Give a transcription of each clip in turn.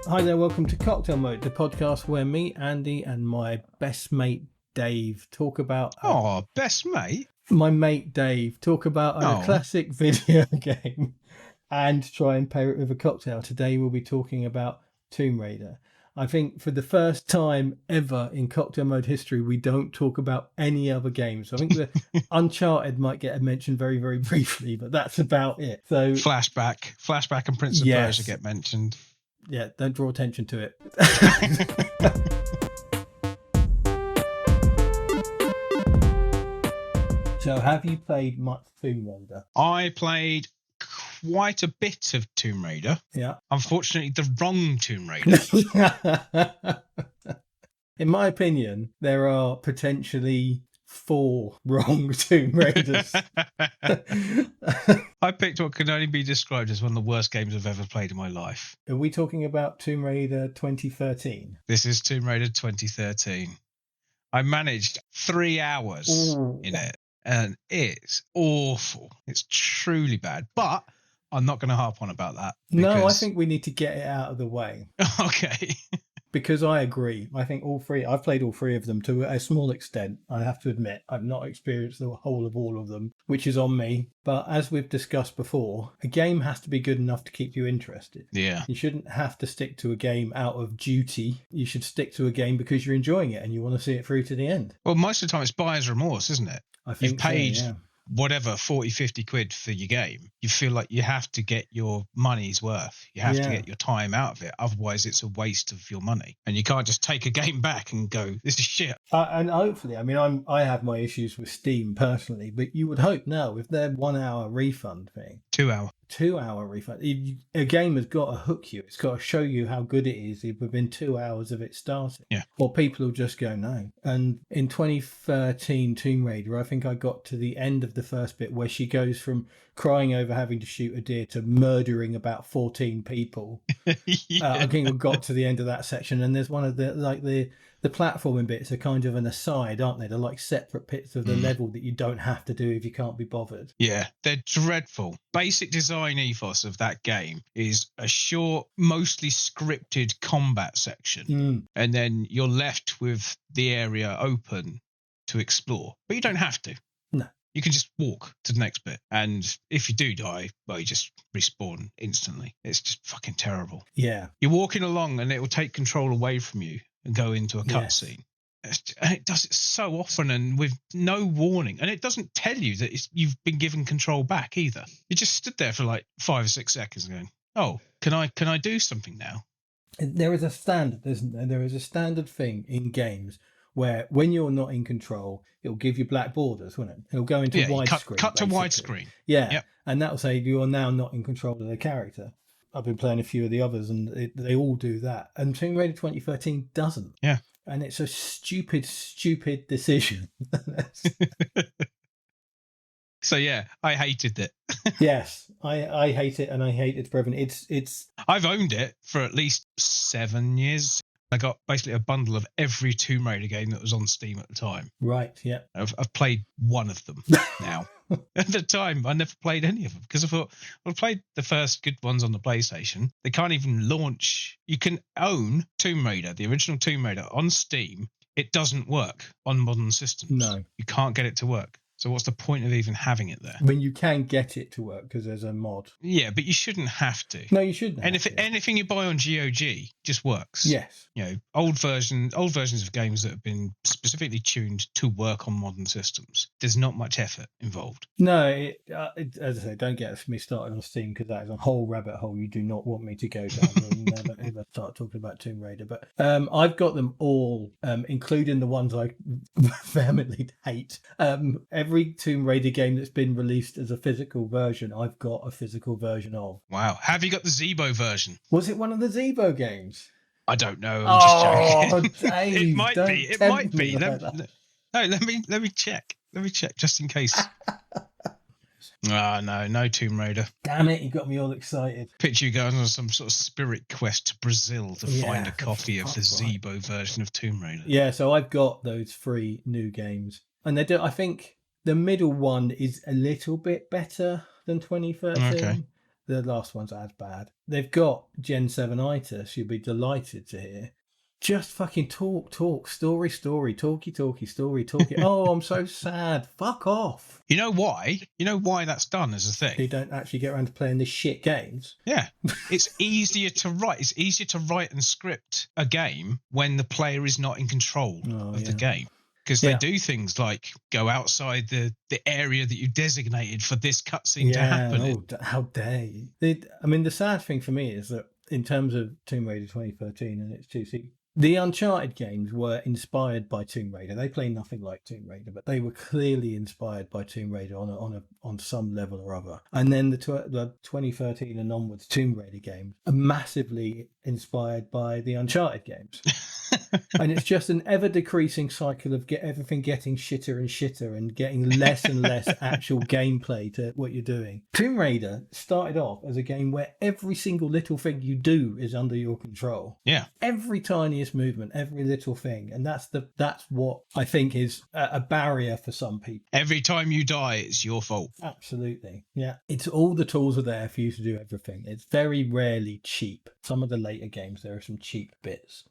Hi there, welcome to Cocktail Mode, the podcast where me, Andy, and my best mate Dave talk about... best mate? My mate Dave talk about a classic video game and try and pair it with a cocktail. Today we'll be talking about Tomb Raider. I think for the first time ever in Cocktail Mode history, we don't talk about any other games. I think the Uncharted might get mentioned very, very briefly, but that's about it. So Flashback and Prince of Persia get mentioned. Yeah, don't draw attention to it. So have you played much Tomb Raider? I played quite a bit of Tomb Raider. Yeah. Unfortunately, the wrong Tomb Raider. In my opinion, there are potentially 4 wrong Tomb Raiders. I picked what can only be described as one of the worst games I've ever played in my life. Are we talking about Tomb Raider 2013? This is Tomb Raider 2013. I managed 3 hours in it, and it's awful. It's truly bad. But I'm not going to harp on about that. No, I think we need to get it out of the way. Okay. Because I agree. I think I've played all 3 of them to a small extent. I have to admit, I've not experienced the whole of all of them, which is on me. But as we've discussed before, a game has to be good enough to keep you interested. Yeah. You shouldn't have to stick to a game out of duty. You should stick to a game because you're enjoying it and you want to see it through to the end. Well, most of the time it's buyer's remorse, isn't it? I think you've paid so, yeah. Whatever, 40, 50 quid for your game. You feel like you have to get your money's worth. You have to get your time out of it. Otherwise, it's a waste of your money. And you can't just take a game back and go, this is shit. And hopefully, I mean, I have my issues with Steam personally, but you would hope now with their 1 hour refund thing. 2 hour. 2 hour refund. A game has got to hook you. It's got to show you how good it is within 2 hours of it starting. Yeah. Or people will just go, no. And in 2013 Tomb Raider, I think I got to the end of the first bit where she goes from crying over having to shoot a deer to murdering about 14 people. I think I got to the end of that section, and there's one of the platforming bits are kind of an aside, aren't they? They're like separate bits of the level that you don't have to do if you can't be bothered. Yeah, they're dreadful. Basic design ethos of that game is a short, mostly scripted combat section, and then you're left with the area open to explore. But you don't have to. No. You can just walk to the next bit. And if you do die, well, you just respawn instantly. It's just fucking terrible. Yeah. You're walking along and it will take control away from you and go into a cutscene. And it does it so often and with no warning. And it doesn't tell you that you've been given control back either. You just stood there for like 5 or 6 seconds going, oh, can I do something now? There is a standard, isn't there? There is a standard thing in games where when you're not in control, it'll give you black borders, won't it? It'll go into widescreen. Cut to widescreen. Yeah. Yep. And that'll say you are now not in control of the character. I've been playing a few of the others and they all do that. And Tomb Raider 2013 doesn't. Yeah. And it's a stupid decision. So yeah, I hated it. Yes, I hate it, and I hate its prevalent. It's. I've owned it for at least 7 years. I got basically a bundle of every Tomb Raider game that was on Steam at the time. Right, yeah. I've played one of them now. At the time, I never played any of them because I thought, well, I played the first good ones on the PlayStation. They can't even launch. You can own Tomb Raider, the original Tomb Raider, on Steam. It doesn't work on modern systems. No. You can't get it to work. So what's the point of even having it there? I mean, you can get it to work because there's a mod. Yeah, but you shouldn't have to. No, you shouldn't. And if anything you buy on GOG just works. Yes. You know, old versions of games that have been specifically tuned to work on modern systems. There's not much effort involved. No, as I say, don't get me started on Steam because that is a whole rabbit hole you do not want me to go down. We'll never ever start talking about Tomb Raider. But I've got them all, including the ones I vehemently hate. Every Tomb Raider game that's been released as a physical version, I've got a physical version of. Wow. Have you got the Zebo version? Was it one of the Zebo games? I don't know. I'm just joking. Dave, it might be. It might be. Let me check. Let me check just in case. No Tomb Raider. Damn it, you got me all excited. Picture you going on some sort of spirit quest to Brazil to find a copy of the Zebo version of Tomb Raider. Yeah, so I've got those 3 new games. And they do. I think the middle one is a little bit better than 2013. Okay. the last one's as bad. They've got Gen 7itis, you'll be delighted to hear. Just fucking talk, story, talky, story, talky. Oh, I'm so sad. Fuck off. You know why? You know why that's done as a thing? You don't actually get around to playing the shit games. Yeah. It's easier to write. It's easier to write and script a game when the player is not in control of the game. Because they do things like go outside the area that you designated for this cutscene to happen. Oh, how dare you. I mean, the sad thing for me is that in terms of Tomb Raider 2013 and its 2C, the Uncharted games were inspired by Tomb Raider. They play nothing like Tomb Raider, but they were clearly inspired by Tomb Raider on some level or other. And then the 2013 and onwards Tomb Raider games are massively inspired by the Uncharted games. And it's just an ever decreasing cycle of everything getting shitter and shitter and getting less and less actual gameplay to what you're doing. Tomb Raider started off as a game where every single little thing you do is under your control. Yeah. Every tiniest movement, every little thing. And that's what I think is a barrier for some people. Every time you die, it's your fault. Absolutely. Yeah. It's all the tools are there for you to do everything. It's very rarely cheap. Some of the later games, there are some cheap bits.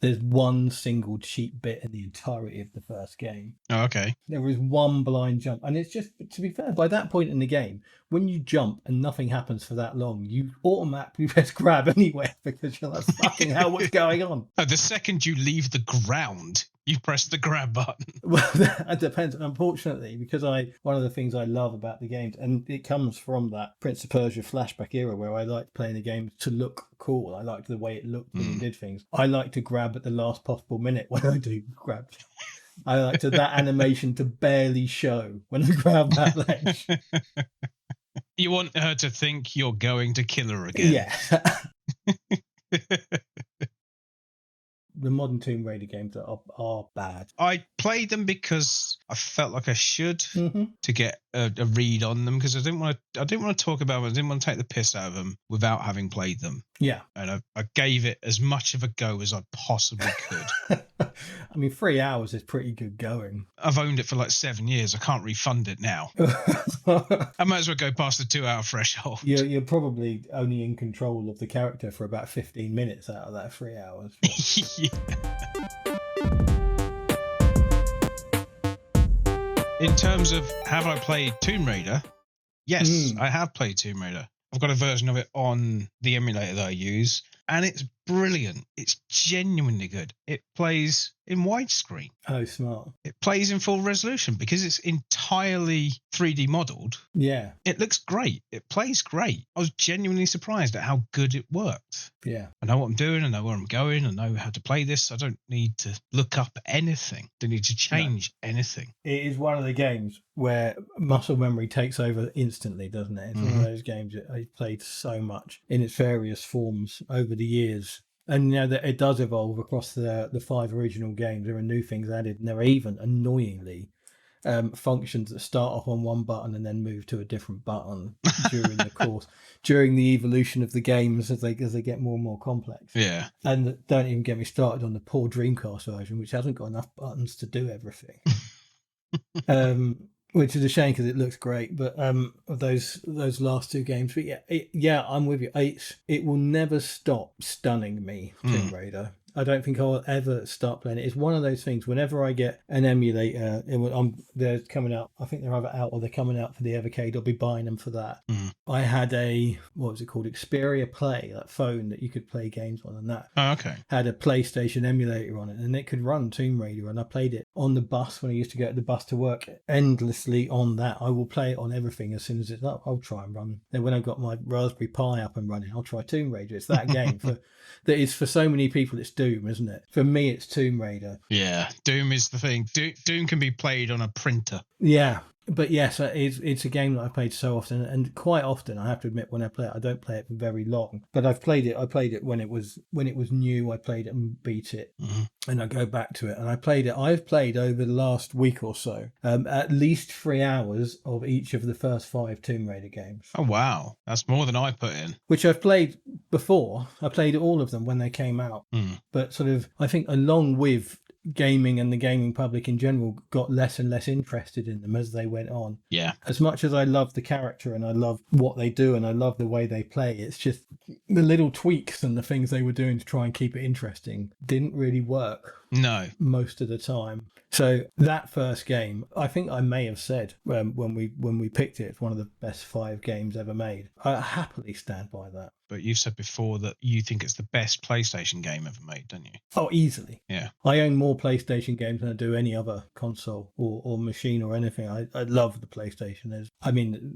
There's one single cheap bit in the entirety of the first game. Oh, okay. There is one blind jump. And it's just, to be fair, by that point in the game, when you jump and nothing happens for that long, you automatically press grab anywhere because you're like, fucking hell, what's going on? Oh, the second you leave the ground, you press the grab button. Well, that depends. Unfortunately, because one of the things I love about the games, and it comes from that Prince of Persia flashback era where I liked playing the game to look cool. I liked the way it looked when you did things. I like to grab at the last possible minute when I do grab. I like that animation to barely show when I grab that ledge. You want her to think you're going to kill her again. Yeah. The modern Tomb Raider games are bad. I played them because I felt like I should to get a read on them, because I didn't want to talk about them. I didn't want to take the piss out of them without having played them. Yeah. And I gave it as much of a go as I possibly could. I mean, 3 hours is pretty good going. I've owned it for like 7 years. I can't refund it now. I might as well go past the 2 hour threshold. You're probably only in control of the character for about 15 minutes out of that 3 hours. Yeah. In terms of have I played Tomb Raider? Yes, I have played Tomb Raider. I've got a version of it on the emulator that I use, and it's brilliant. It's genuinely good. It plays in widescreen. Oh, smart. It plays in full resolution because it's entirely 3D modeled. Yeah. It looks great. It plays great. I was genuinely surprised at how good it worked. Yeah. I know what I'm doing. I know where I'm going. I know how to play this. I don't need to look up anything. Don't need to change anything. It is one of the games where muscle memory takes over instantly, doesn't it? It's one of those games that I played so much in its various forms over the years. And you know that it does evolve across the 5 original games. There are new things added, and there are even annoyingly functions that start off on one button and then move to a different button during the evolution of the games as they get more and more complex. Yeah. And don't even get me started on the poor Dreamcast version, which hasn't got enough buttons to do everything. Which is a shame because it looks great, but of those last 2 games, but yeah, I'm with you. It will never stop stunning me, Tomb Raider. I don't think I'll ever start playing it. It's one of those things. Whenever I get an emulator, they're coming out. I think they're either out or they're coming out for the Evercade. I'll be buying them for that. I had what was it called? Xperia Play, that phone that you could play games on, and that had a PlayStation emulator on it, and it could run Tomb Raider. And I played it on the bus when I used to get the bus to work endlessly on that. I will play it on everything as soon as it's up. I'll try and run. Then when I've got my Raspberry Pi up and running, I'll try Tomb Raider. It's that game that is for so many people. It's Doom, isn't it? For me, it's Tomb Raider. Yeah, Doom is the thing. Doom can be played on a printer. Yeah. But yes, it's a game that I've played so often, and quite often I have to admit when I play it, I don't play it for very long. But I've played it. I played it when it was new. I played it and beat it, and I go back to it. And I played it. I've played over the last week or so at least 3 hours of each of the first 5 Tomb Raider games. Oh wow, that's more than I put in. Which I've played before. I played all of them when they came out, but sort of I think along with gaming and the gaming public in general got less and less interested in them as they went on. Yeah. As much as I love the character and I love what they do and I love the way they play, it's just the little tweaks and the things they were doing to try and keep it interesting didn't really work. No. Most of the time. So that first game, I think I may have said when we picked it, it's one of the best 5 games ever made. I happily stand by that. But you've said before that you think it's the best PlayStation game ever made, don't you? Oh, easily. Yeah. I own more PlayStation games than I do any other console or machine or anything. I love the PlayStation.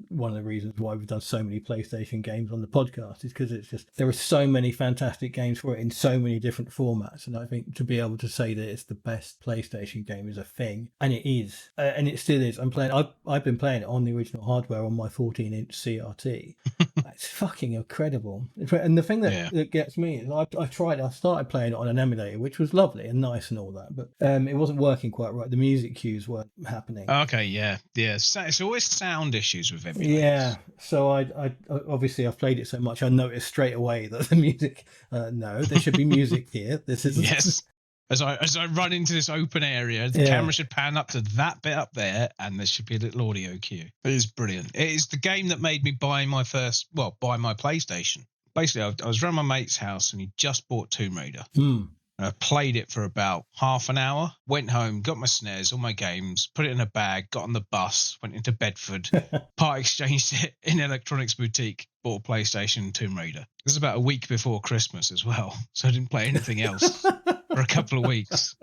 One of the reasons why we've done so many PlayStation games on the podcast is because it's just, there are so many fantastic games for it in so many different formats. And I think to be able to say that it's the best PlayStation game is a thing. And it is. And it still is. I've been playing it on the original hardware on my 14-inch CRT. It's fucking incredible. And the thing that gets me is I started playing it on an emulator, which was lovely and nice and all that, but it wasn't working quite right. The music cues weren't happening. Okay, yeah. It's always sound issues with emulators. Yeah, so I obviously I've played it so much, I noticed straight away that the music, no, there should be music here. This is yes. As I run into this open area, the camera should pan up to that bit up there, and there should be a little audio cue. It is brilliant. It is the game that made me buy my PlayStation. Basically, I was around my mate's house, and he just bought Tomb Raider. And I played it for about half an hour, went home, got my snares, all my games, put it in a bag, got on the bus, went into Bedford, part exchanged it in an electronics boutique, bought a PlayStation and Tomb Raider. This was about a week before Christmas as well, so I didn't play anything else for a couple of weeks.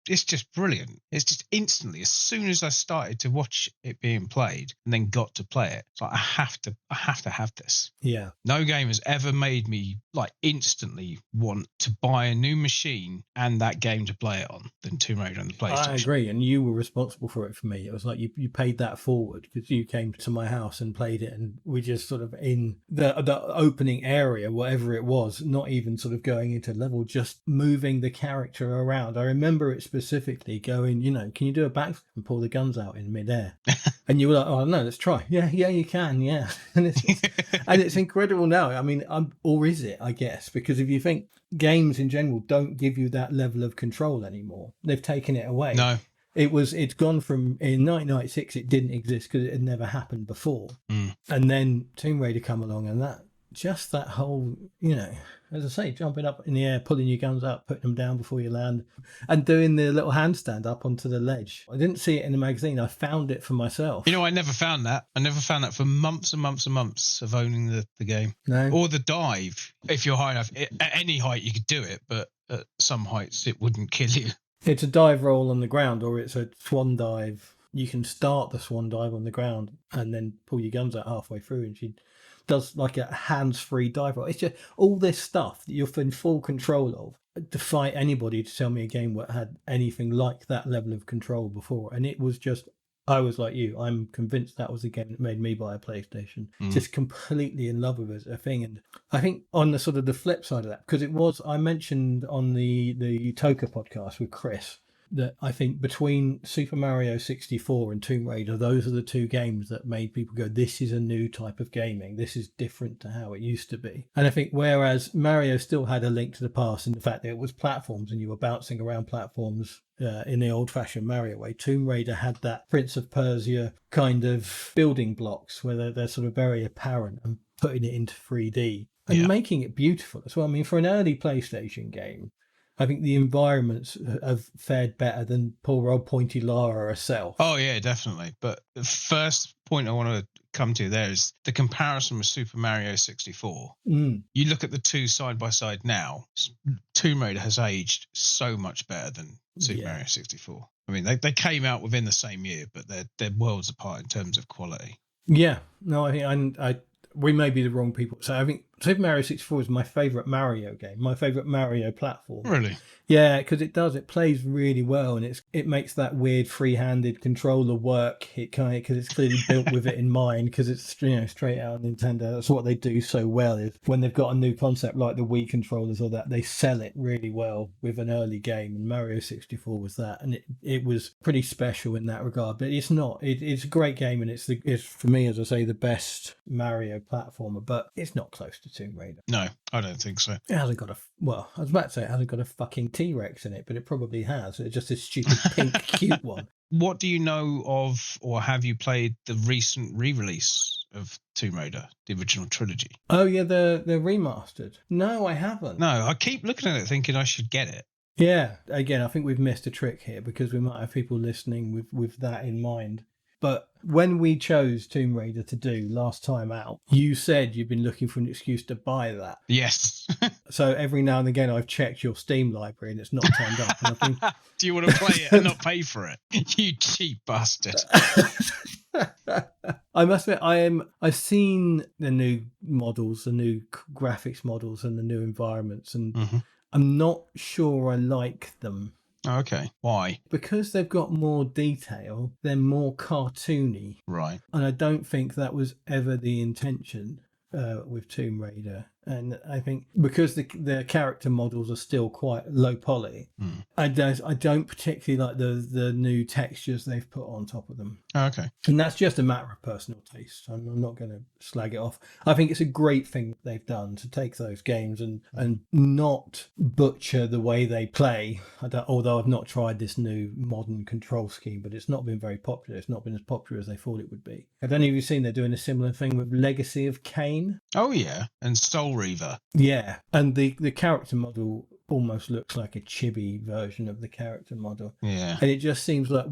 It's just brilliant. It's just instantly, as soon as I started to watch it being played and then got to play it, it's like I have to have this. Yeah. No game has ever made me like instantly want to buy a new machine and that game to play it on than Tomb Raider on the PlayStation. I agree, and you were responsible for it for me. It was like you paid that forward because you came to my house and played it, and we just sort of in the opening area, whatever it was, not even sort of going into level, just moving the character around. I remember it specifically going, can you do a backflip and pull the guns out in midair? And you were like, oh no, let's try. Yeah, you can, yeah. And it's incredible now. I mean, or is it? I guess, because if you think games in general don't give you that level of control anymore, they've taken it away. No. It's gone from, in 1996 it didn't exist because it had never happened before. And then Tomb Raider come along, and that whole, as I say, jumping up in the air, pulling your guns up, putting them down before you land, and doing the little handstand up onto the ledge. I didn't see it in the magazine. I found it for myself. I never found that. I never found that for months and months and months of owning the game. No. Or the dive. If you're high enough, at any height you could do it, but at some heights it wouldn't kill you. It's a dive roll on the ground, or it's a swan dive. You can start the swan dive on the ground and then pull your guns out halfway through, and she does like a hands-free dive roll. It's just all this stuff that you're in full control of. Defy anybody to tell me a game that had anything like that level of control before. And it was just, I was like you, I'm convinced that was the game that made me buy a PlayStation. Just completely in love with it as a thing. And I think on the sort of the flip side of that, because it was, I mentioned on the Toka podcast with Chris, that I think between Super Mario 64 and Tomb Raider, those are the two games that made people go, this is a new type of gaming. This is different to how it used to be. And I think whereas Mario still had a link to the past in the fact that it was platforms and you were bouncing around platforms in the old-fashioned Mario way, Tomb Raider had that Prince of Persia kind of building blocks where they're sort of very apparent, and putting it into 3D and making it beautiful as well. I mean, for an early PlayStation game, I think the environments have fared better than poor old pointy Lara herself. Oh, yeah, definitely. But the first point I want to come to there is the comparison with Super Mario 64. You look at the two side by side now, Tomb Raider has aged so much better than Super Mario 64. I mean, they came out within the same year, but they're worlds apart in terms of quality. Yeah. No, I think we may be the wrong people. So I think Super Mario 64 is my favourite Mario game, my favourite Mario platform. Really? Yeah, because it plays really well, and it makes that weird free-handed controller work. It kind of, because it's clearly built with it in mind, because it's straight out of Nintendo. That's what they do so well, is when they've got a new concept like the Wii controllers or that, they sell it really well with an early game. And Mario 64 was that, and it was pretty special in that regard. But it's not. It's a great game, and it's for me, as I say, the best Mario platformer. But it's not close to to Tomb Raider. No, I don't think so. It hasn't got well, I was about to say it hasn't got a fucking T-Rex in it, but it probably has. It's just a stupid pink cute one. What do you know of, or have you played the recent re-release of Tomb Raider, the original trilogy? Oh yeah, the remastered. No, I haven't. No, I keep looking at it thinking I should get it. Yeah, again, I think we've missed a trick here because we might have people listening with that in mind. But when we chose Tomb Raider to do last time out, you said you've been looking for an excuse to buy that. Yes. So every now and again, I've checked your Steam library and it's not turned up. And I think, do you want to play it and not pay for it? You cheap bastard. I must admit, I've seen the new models, the new graphics models, and the new environments, and I'm not sure I like them. Okay. Why? Because they've got more detail, they're more cartoony. Right. And I don't think that was ever the intention with Tomb Raider. And I think because the character models are still quite low poly, I don't particularly like the new textures they've put on top of them. Okay. And that's just a matter of personal taste. I'm not going to slag it off. I think it's a great thing they've done to take those games and not butcher the way they play. Although I've not tried this new modern control scheme, but it's not been very popular. It's not been as popular as they thought it would be. Have any of you seen they're doing a similar thing with Legacy of Kain? Oh, yeah. And Soul Reaver. Yeah. And the character model almost looks like a chibi version of the character model. Yeah. And it just seems like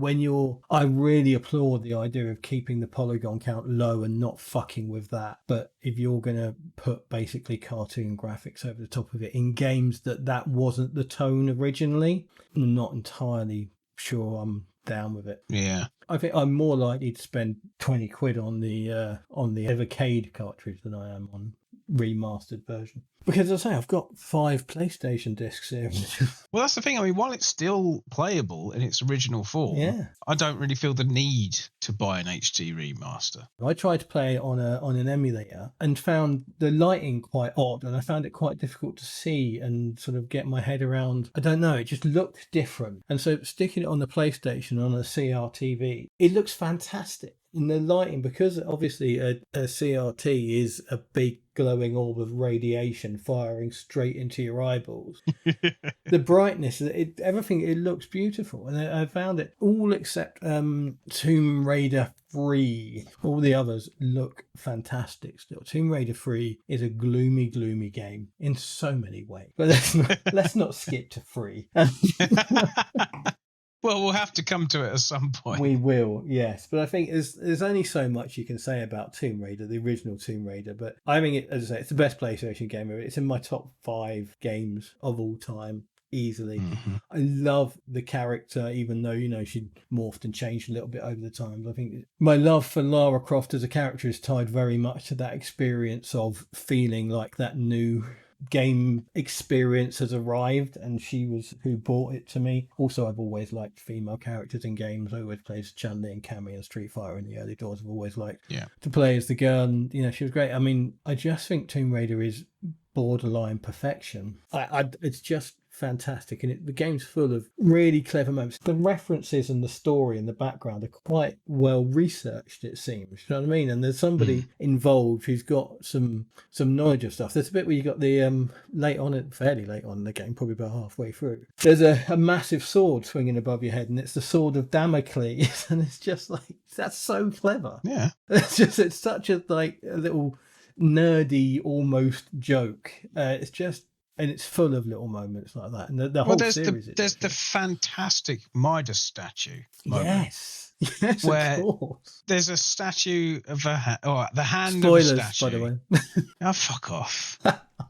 I really applaud the idea of keeping the polygon count low and not fucking with that. But if you're going to put basically cartoon graphics over the top of it in games that wasn't the tone originally, I'm not entirely sure I'm down with it. Yeah. I think I'm more likely to spend 20 quid on the Evercade cartridge than I am on remastered version. Because as I say, I've got 5 PlayStation discs here. Well, that's the thing. I mean, while it's still playable in its original form, I don't really feel the need to buy an HD remaster. I tried to play it on an emulator and found the lighting quite odd, and I found it quite difficult to see and sort of get my head around. I don't know, it just looked different. And so sticking it on the PlayStation on a CRTV, it looks fantastic. In the lighting, because obviously a CRT is a big glowing orb of radiation firing straight into your eyeballs. The brightness, everything, it looks beautiful. And I found it all except Tomb Raider 3. All the others look fantastic still. Tomb Raider 3 is a gloomy, gloomy game in so many ways. But let's not skip to 3. Well, we'll have to come to it at some point. We will, yes. But I think there's only so much you can say about Tomb Raider, the original Tomb Raider. But I think, as I say, it's the best PlayStation game ever. It's in my top 5 games of all time, easily. I love the character, even though, she morphed and changed a little bit over the time. I think my love for Lara Croft as a character is tied very much to that experience of feeling like that new game experience has arrived, and she was who brought it to me. Also, I've always liked female characters in games. I always played as Chun-Li and Cammy and Street Fighter in the early doors. I've always liked to play as the girl, and she was great. I mean, I just think Tomb Raider is borderline perfection. It's just fantastic, and the game's full of really clever moments. The references and the story and the background are quite well researched, it seems. You know what I mean? And there's somebody involved who's got some knowledge of stuff. There's a bit where you got the fairly late on in the game, probably about halfway through. There's a massive sword swinging above your head, and it's the sword of Damocles, and it's just like, that's so clever. Yeah, it's such a little nerdy almost joke. And it's full of little moments like that. And the whole series. There's the fantastic Midas statue moment. Yes, where of course. There's a statue of the hand Spoilers, of a statue. by the way. Oh, fuck off.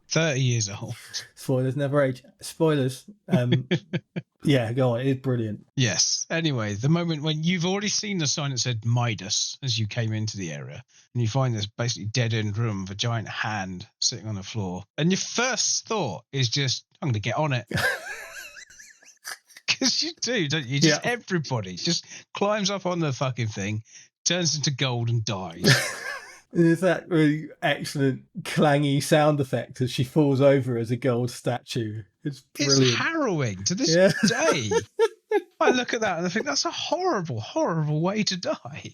30 years old. Spoilers never age. Spoilers. Yeah, go on. It's brilliant. Yes. Anyway, the moment when you've already seen the sign that said Midas as you came into the area, and you find this basically dead-end room with a giant hand sitting on the floor, and your first thought is just, I'm going to get on it. Because you do, don't you? Everybody just climbs up on the fucking thing, turns into gold and dies. There's that really excellent clangy sound effect as she falls over as a gold statue. It's brilliant. It's harrowing to this day. I look at that and I think that's a horrible, horrible way to die.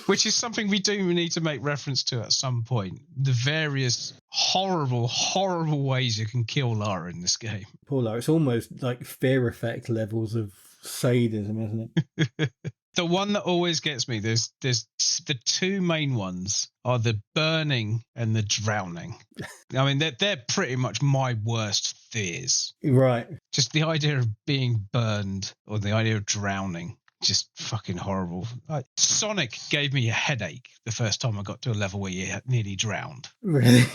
Which is something we do need to make reference to at some point. The various horrible, horrible ways you can kill Lara in this game. Poor Lara. It's almost like Fear Effect levels of sadism, isn't it? The one that always gets me, there's the two main ones are the burning and the drowning. I mean, they're pretty much my worst fears. Right. Just the idea of being burned or the idea of drowning. Just fucking horrible. Sonic gave me a headache the first time I got to a level where you nearly drowned. Really?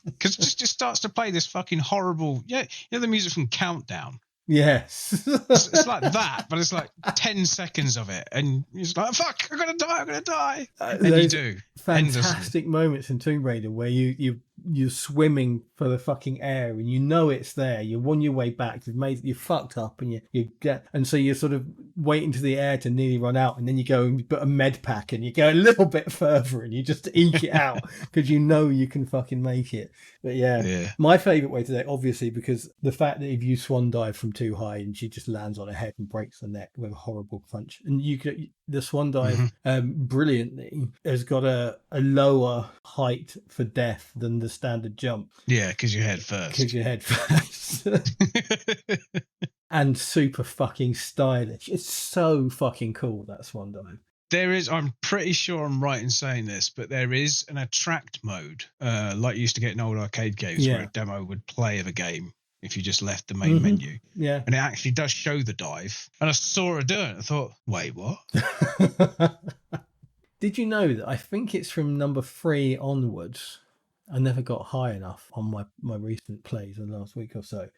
Because it just starts to play this fucking horrible... Yeah, you know the music from Countdown? Yes. It's like that, but it's like 10 seconds of it. And you're just like, fuck, I'm going to die. And you do. Fantastic moments in Tomb Raider where you're swimming for the fucking air and you know it's there. You're on your way back. You're fucked up and and so you're sort of waiting to the air to nearly run out, and then you go and put a med pack and you go a little bit further and you just eke it out because you know you can fucking make it. But yeah. My favourite way to that, obviously, because the fact that if you swan dive from too high and she just lands on her head and breaks the neck with a horrible crunch, and the swan dive brilliantly has got a lower height for death than the standard jump. Yeah, because you're head first. And super fucking stylish. It's so fucking cool, that swan dive. There is, I'm pretty sure I'm right in saying this, but there is an attract mode, like you used to get in old arcade games where a demo would play of a game if you just left the main menu. Yeah. And it actually does show the dive. And I saw her do it. I thought, wait, what? Did you know that I think it's from number 3 onwards? I never got high enough on my recent plays in the last week or so.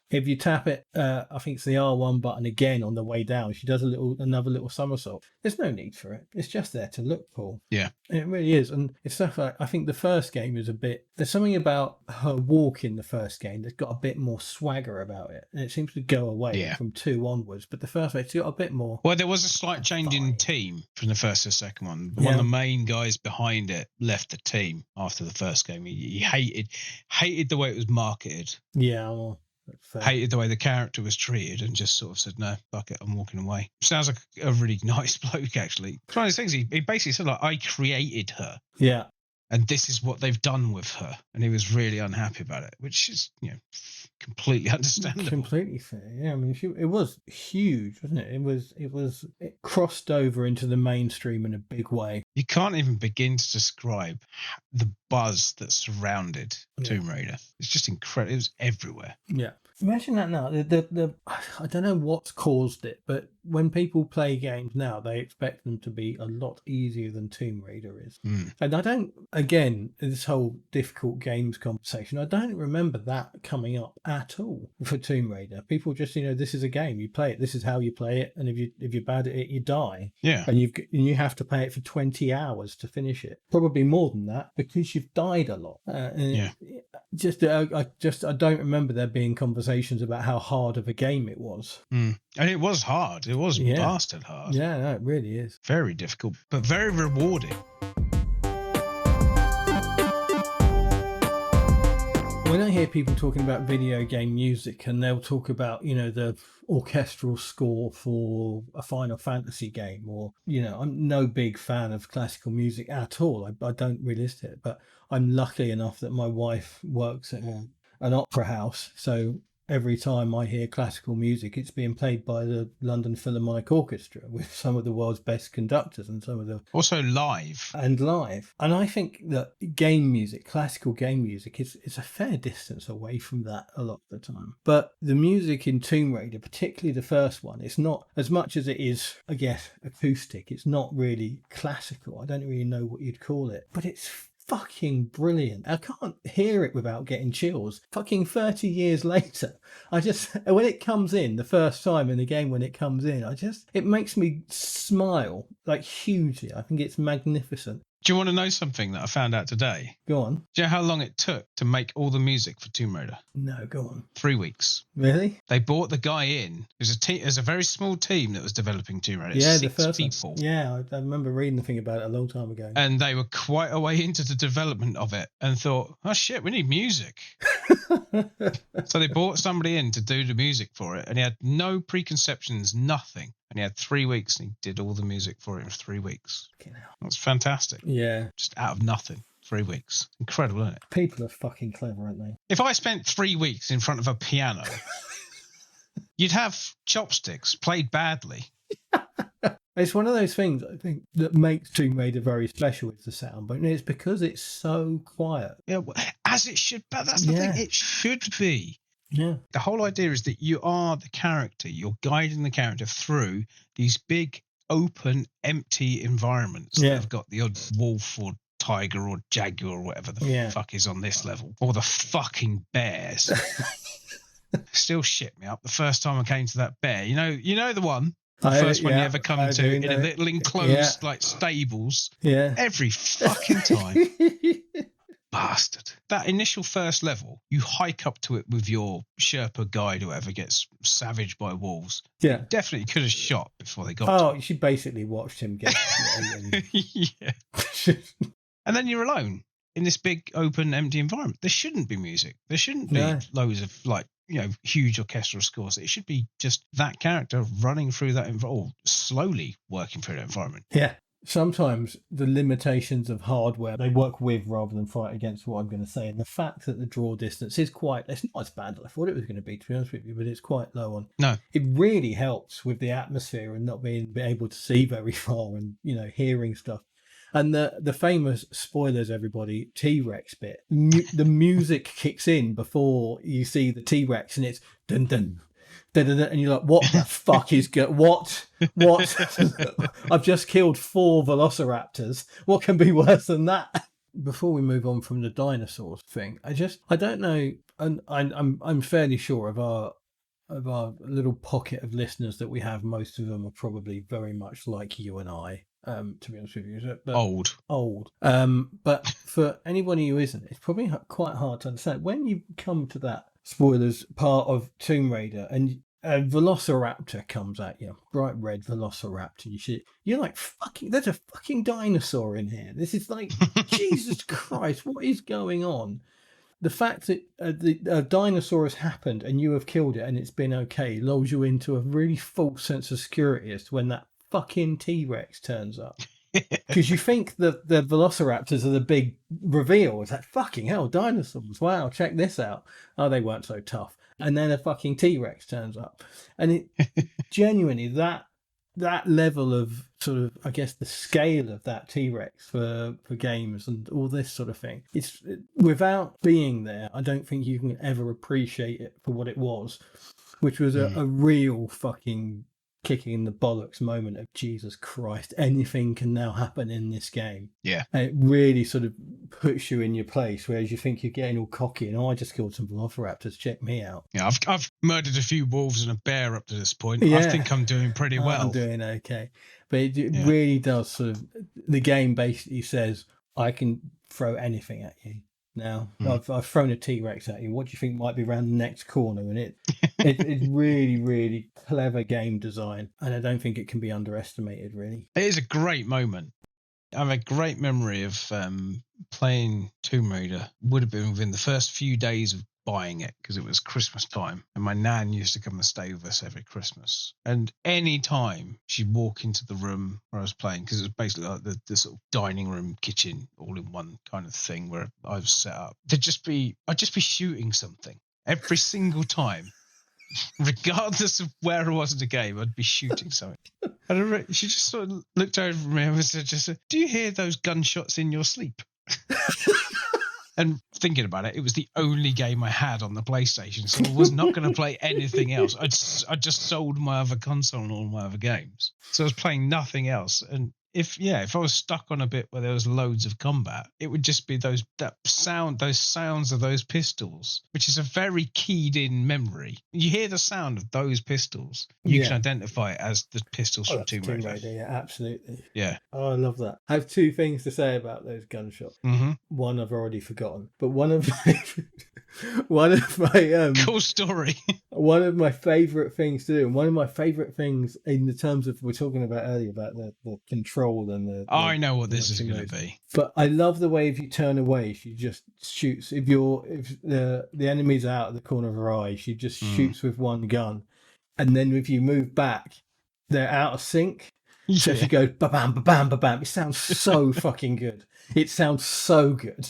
If you tap it, I think it's the R1 button again on the way down, she does another little somersault. There's no need for it. It's just there to look cool. Yeah. It really is. And it's stuff like, I think the first game is there's something about her walk in the first game that's got a bit more swagger about it. And it seems to go away from 2 onwards. But the first one, it's got a bit more. Well, there was a slight change in team from the first to the second one. One of the main guys behind it left the team after the first game. He hated the way it was marketed. Yeah, well, hated the way the character was treated and just sort of said, no, fuck it, I'm walking away. Sounds like a really nice bloke, actually. It's one of those things, he basically said, like, I created her. Yeah. And this is what they've done with her. And he was really unhappy about it, which is, completely understandable. Completely fair. Yeah, I mean, it was huge, wasn't it? It crossed over into the mainstream in a big way. You can't even begin to describe the buzz that surrounded Tomb Raider. It's just incredible. It was everywhere. Yeah. Imagine that now. I don't know what's caused it, but when people play games now, they expect them to be a lot easier than Tomb Raider is. And I don't, again, this whole difficult games conversation, I don't remember that coming up at all for Tomb Raider. People just, this is a game, you play it, this is how you play it, and if you're bad at it, you die. Yeah. And you have to play it for 20 hours to finish it. Probably more than that, because you've died a lot. I don't remember there being conversations about how hard of a game it was. And it was hard. It was bastard hard. Yeah, no, it really is. Very difficult, but very rewarding. When I hear people talking about video game music and they'll talk about, the orchestral score for a Final Fantasy game, or, I'm no big fan of classical music at all. I don't really listen to it, but I'm lucky enough that my wife works at an opera house. So every time I hear classical music, it's being played by the London Philharmonic Orchestra with some of the world's best conductors and some of the... Also live. And I think that game music, classical game music, is a fair distance away from that a lot of the time. But the music in Tomb Raider, particularly the first one, it's not, as much as it is, I guess, acoustic, it's not really classical. I don't really know what you'd call it. But it's fucking brilliant. I can't hear it without getting chills. Fucking 30 years later, when it comes in the first time in the game, when it comes in, it makes me smile like hugely. I think it's magnificent. Do you want to know something that I found out today? Go on. Do you know how long it took to make all the music for Tomb Raider? No, go on. 3 weeks. Really? They brought the guy in. There's a very small team that was developing Tomb Raider. Yeah, the 6 first people. one. Yeah, I remember reading the thing about it a long time ago. And they were quite a way into the development of it and thought, oh shit, we need music. So they brought somebody in to do the music for it, and he had no preconceptions, nothing. And he had 3 weeks, and he did all the music for it in 3 weeks. That's fantastic. Yeah. Just out of nothing. 3 weeks. Incredible, isn't it? People are fucking clever, aren't they? If I spent 3 weeks in front of a piano, you'd have chopsticks played badly. It's one of those things, I think, that makes Tomb Raider very special with the sound, but it's because it's so quiet. Yeah, as it should, but that's the thing, it should be. Yeah. The whole idea is that you are the character. You're guiding the character through these big, open, empty environments that have got the odd wolf or tiger or jaguar or whatever the fuck is on this level, or the fucking bears. Still shit me up the first time I came to that bear. You know the one. The first one you ever come to in a little enclosed like stables. Yeah. Every fucking time. Bastard. That initial first level, you hike up to it with your Sherpa guide, whoever gets savaged by wolves. Yeah. You definitely could have shot before they got to you should basically watched him get yeah. And then you're alone in this big, open, empty environment. There shouldn't be music. There shouldn't be loads of huge orchestral scores. It should be just that character running through that environment, or slowly working through that environment. Yeah. Sometimes the limitations of hardware, they work with rather than fight against what I'm going to say. And the fact that the draw distance is it's not as bad as I thought it was going to be honest with you, but it's quite low on. No. It really helps with the atmosphere and not being able to see very far and, hearing stuff. And the famous, spoilers everybody, T-Rex bit, the music kicks in before you see the T-Rex, and it's dun dun dun dun, and you're like, what the fuck is what I've just killed 4 velociraptors. What can be worse than that? Before we move on from the dinosaurs thing, I don't know, and I'm fairly sure of our little pocket of listeners that we have. Most of them are probably very much like you and I. To be honest with you, but old. But for anybody who isn't, it's probably quite hard to understand when you come to that spoilers part of Tomb Raider and a velociraptor comes at you, bright red velociraptor. You're like, fucking, there's a fucking dinosaur in here. This is like, Jesus Christ, what is going on? The fact that a dinosaur has happened and you have killed it and it's been okay lulls you into a really false sense of security as to when that fucking T-Rex turns up. Because you think the velociraptors are the big reveal. It's like, fucking hell, dinosaurs. Wow, check this out. Oh, they weren't so tough. And then a fucking T-Rex turns up. And it genuinely, that level of sort of, I guess, the scale of that T-Rex for games and all this sort of thing, without being there, I don't think you can ever appreciate it for what it was, which was a real fucking kicking in the bollocks moment of Jesus Christ, anything can now happen in this game. Yeah. And it really sort of puts you in your place, whereas you think you're getting all cocky and I just killed some velociraptors, check me out. Yeah, I've murdered a few wolves and a bear up to this point. Yeah. I think I'm doing pretty well. I'm doing okay. But it really does sort of, the game basically says, I can throw anything at you. Now, I've thrown a T-Rex at you. What do you think might be around the next corner? And it's really, really clever game design. And I don't think it can be underestimated, really. It is a great moment. I have a great memory of playing Tomb Raider. Would have been within the first few days of buying it because it was Christmas time. And my nan used to come and stay with us every Christmas. And any time she'd walk into the room where I was playing, because it was basically like the sort of dining room, kitchen, all in one kind of thing where I was set up, I'd just be shooting something every single time. Regardless of where I was in the game, I'd be shooting something. And she just sort of looked over at me and said, do you hear those gunshots in your sleep? And thinking about it, it was the only game I had on the PlayStation, so I was not going to play anything else. I just sold my other console and all my other games. So I was playing nothing else. And if I was stuck on a bit where there was loads of combat, it would just be those sounds of those pistols, which is a very keyed in memory. You hear the sound of those pistols, you can identify it as the pistols from Tomb Raider. Yeah, absolutely. Yeah. Oh, I love that. I have two things to say about those gunshots. Mm-hmm. One I've already forgotten, but one of my cool story. One of my favorite things to do, and one of my favorite things in the terms of we're talking about earlier about the control and the. I know what this is going to be. But I love the way if you turn away, she just shoots. If the enemy's out of the corner of her eye, she just shoots with one gun, and then if you move back, they're out of sync. Yeah. So she goes ba bam ba bam ba bam. It sounds so fucking good. It sounds so good.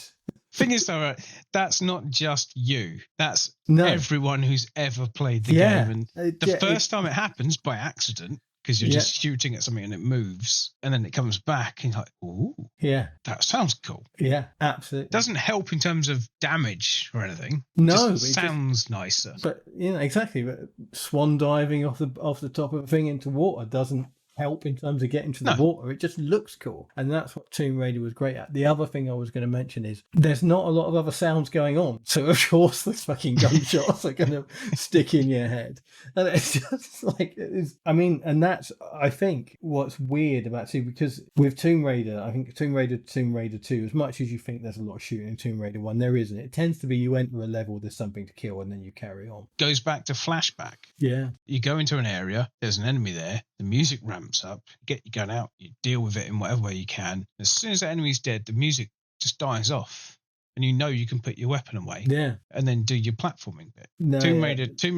Thing is, though, that's not just you. That's everyone who's ever played the game. And the first time it happens by accident, because you're just shooting at something and it moves, and then it comes back, and you're like, ooh, that sounds cool. Yeah, absolutely. It doesn't help in terms of damage or anything. No, it sounds nicer. But exactly. But swan diving off the top of a thing into water doesn't help in terms of getting to the water. It just looks cool, and that's what Tomb Raider was great at. The other thing I was going to mention is there's not a lot of other sounds going on, so of course the fucking gunshots are going to stick in your head, and it's just like and that's I think what's weird about because with Tomb Raider, I think Tomb Raider 2, as much as you think there's a lot of shooting in Tomb Raider 1, there isn't. It tends to be you enter a level, there's something to kill, and then you carry on. Goes back to flashback. Yeah, you go into an area, there's an enemy there, the music ramps up, you get your gun out, you deal with it in whatever way you can. As soon as the enemy's dead, the music just dies off, and you can put your weapon away. Yeah, and then do your platforming bit. Tomb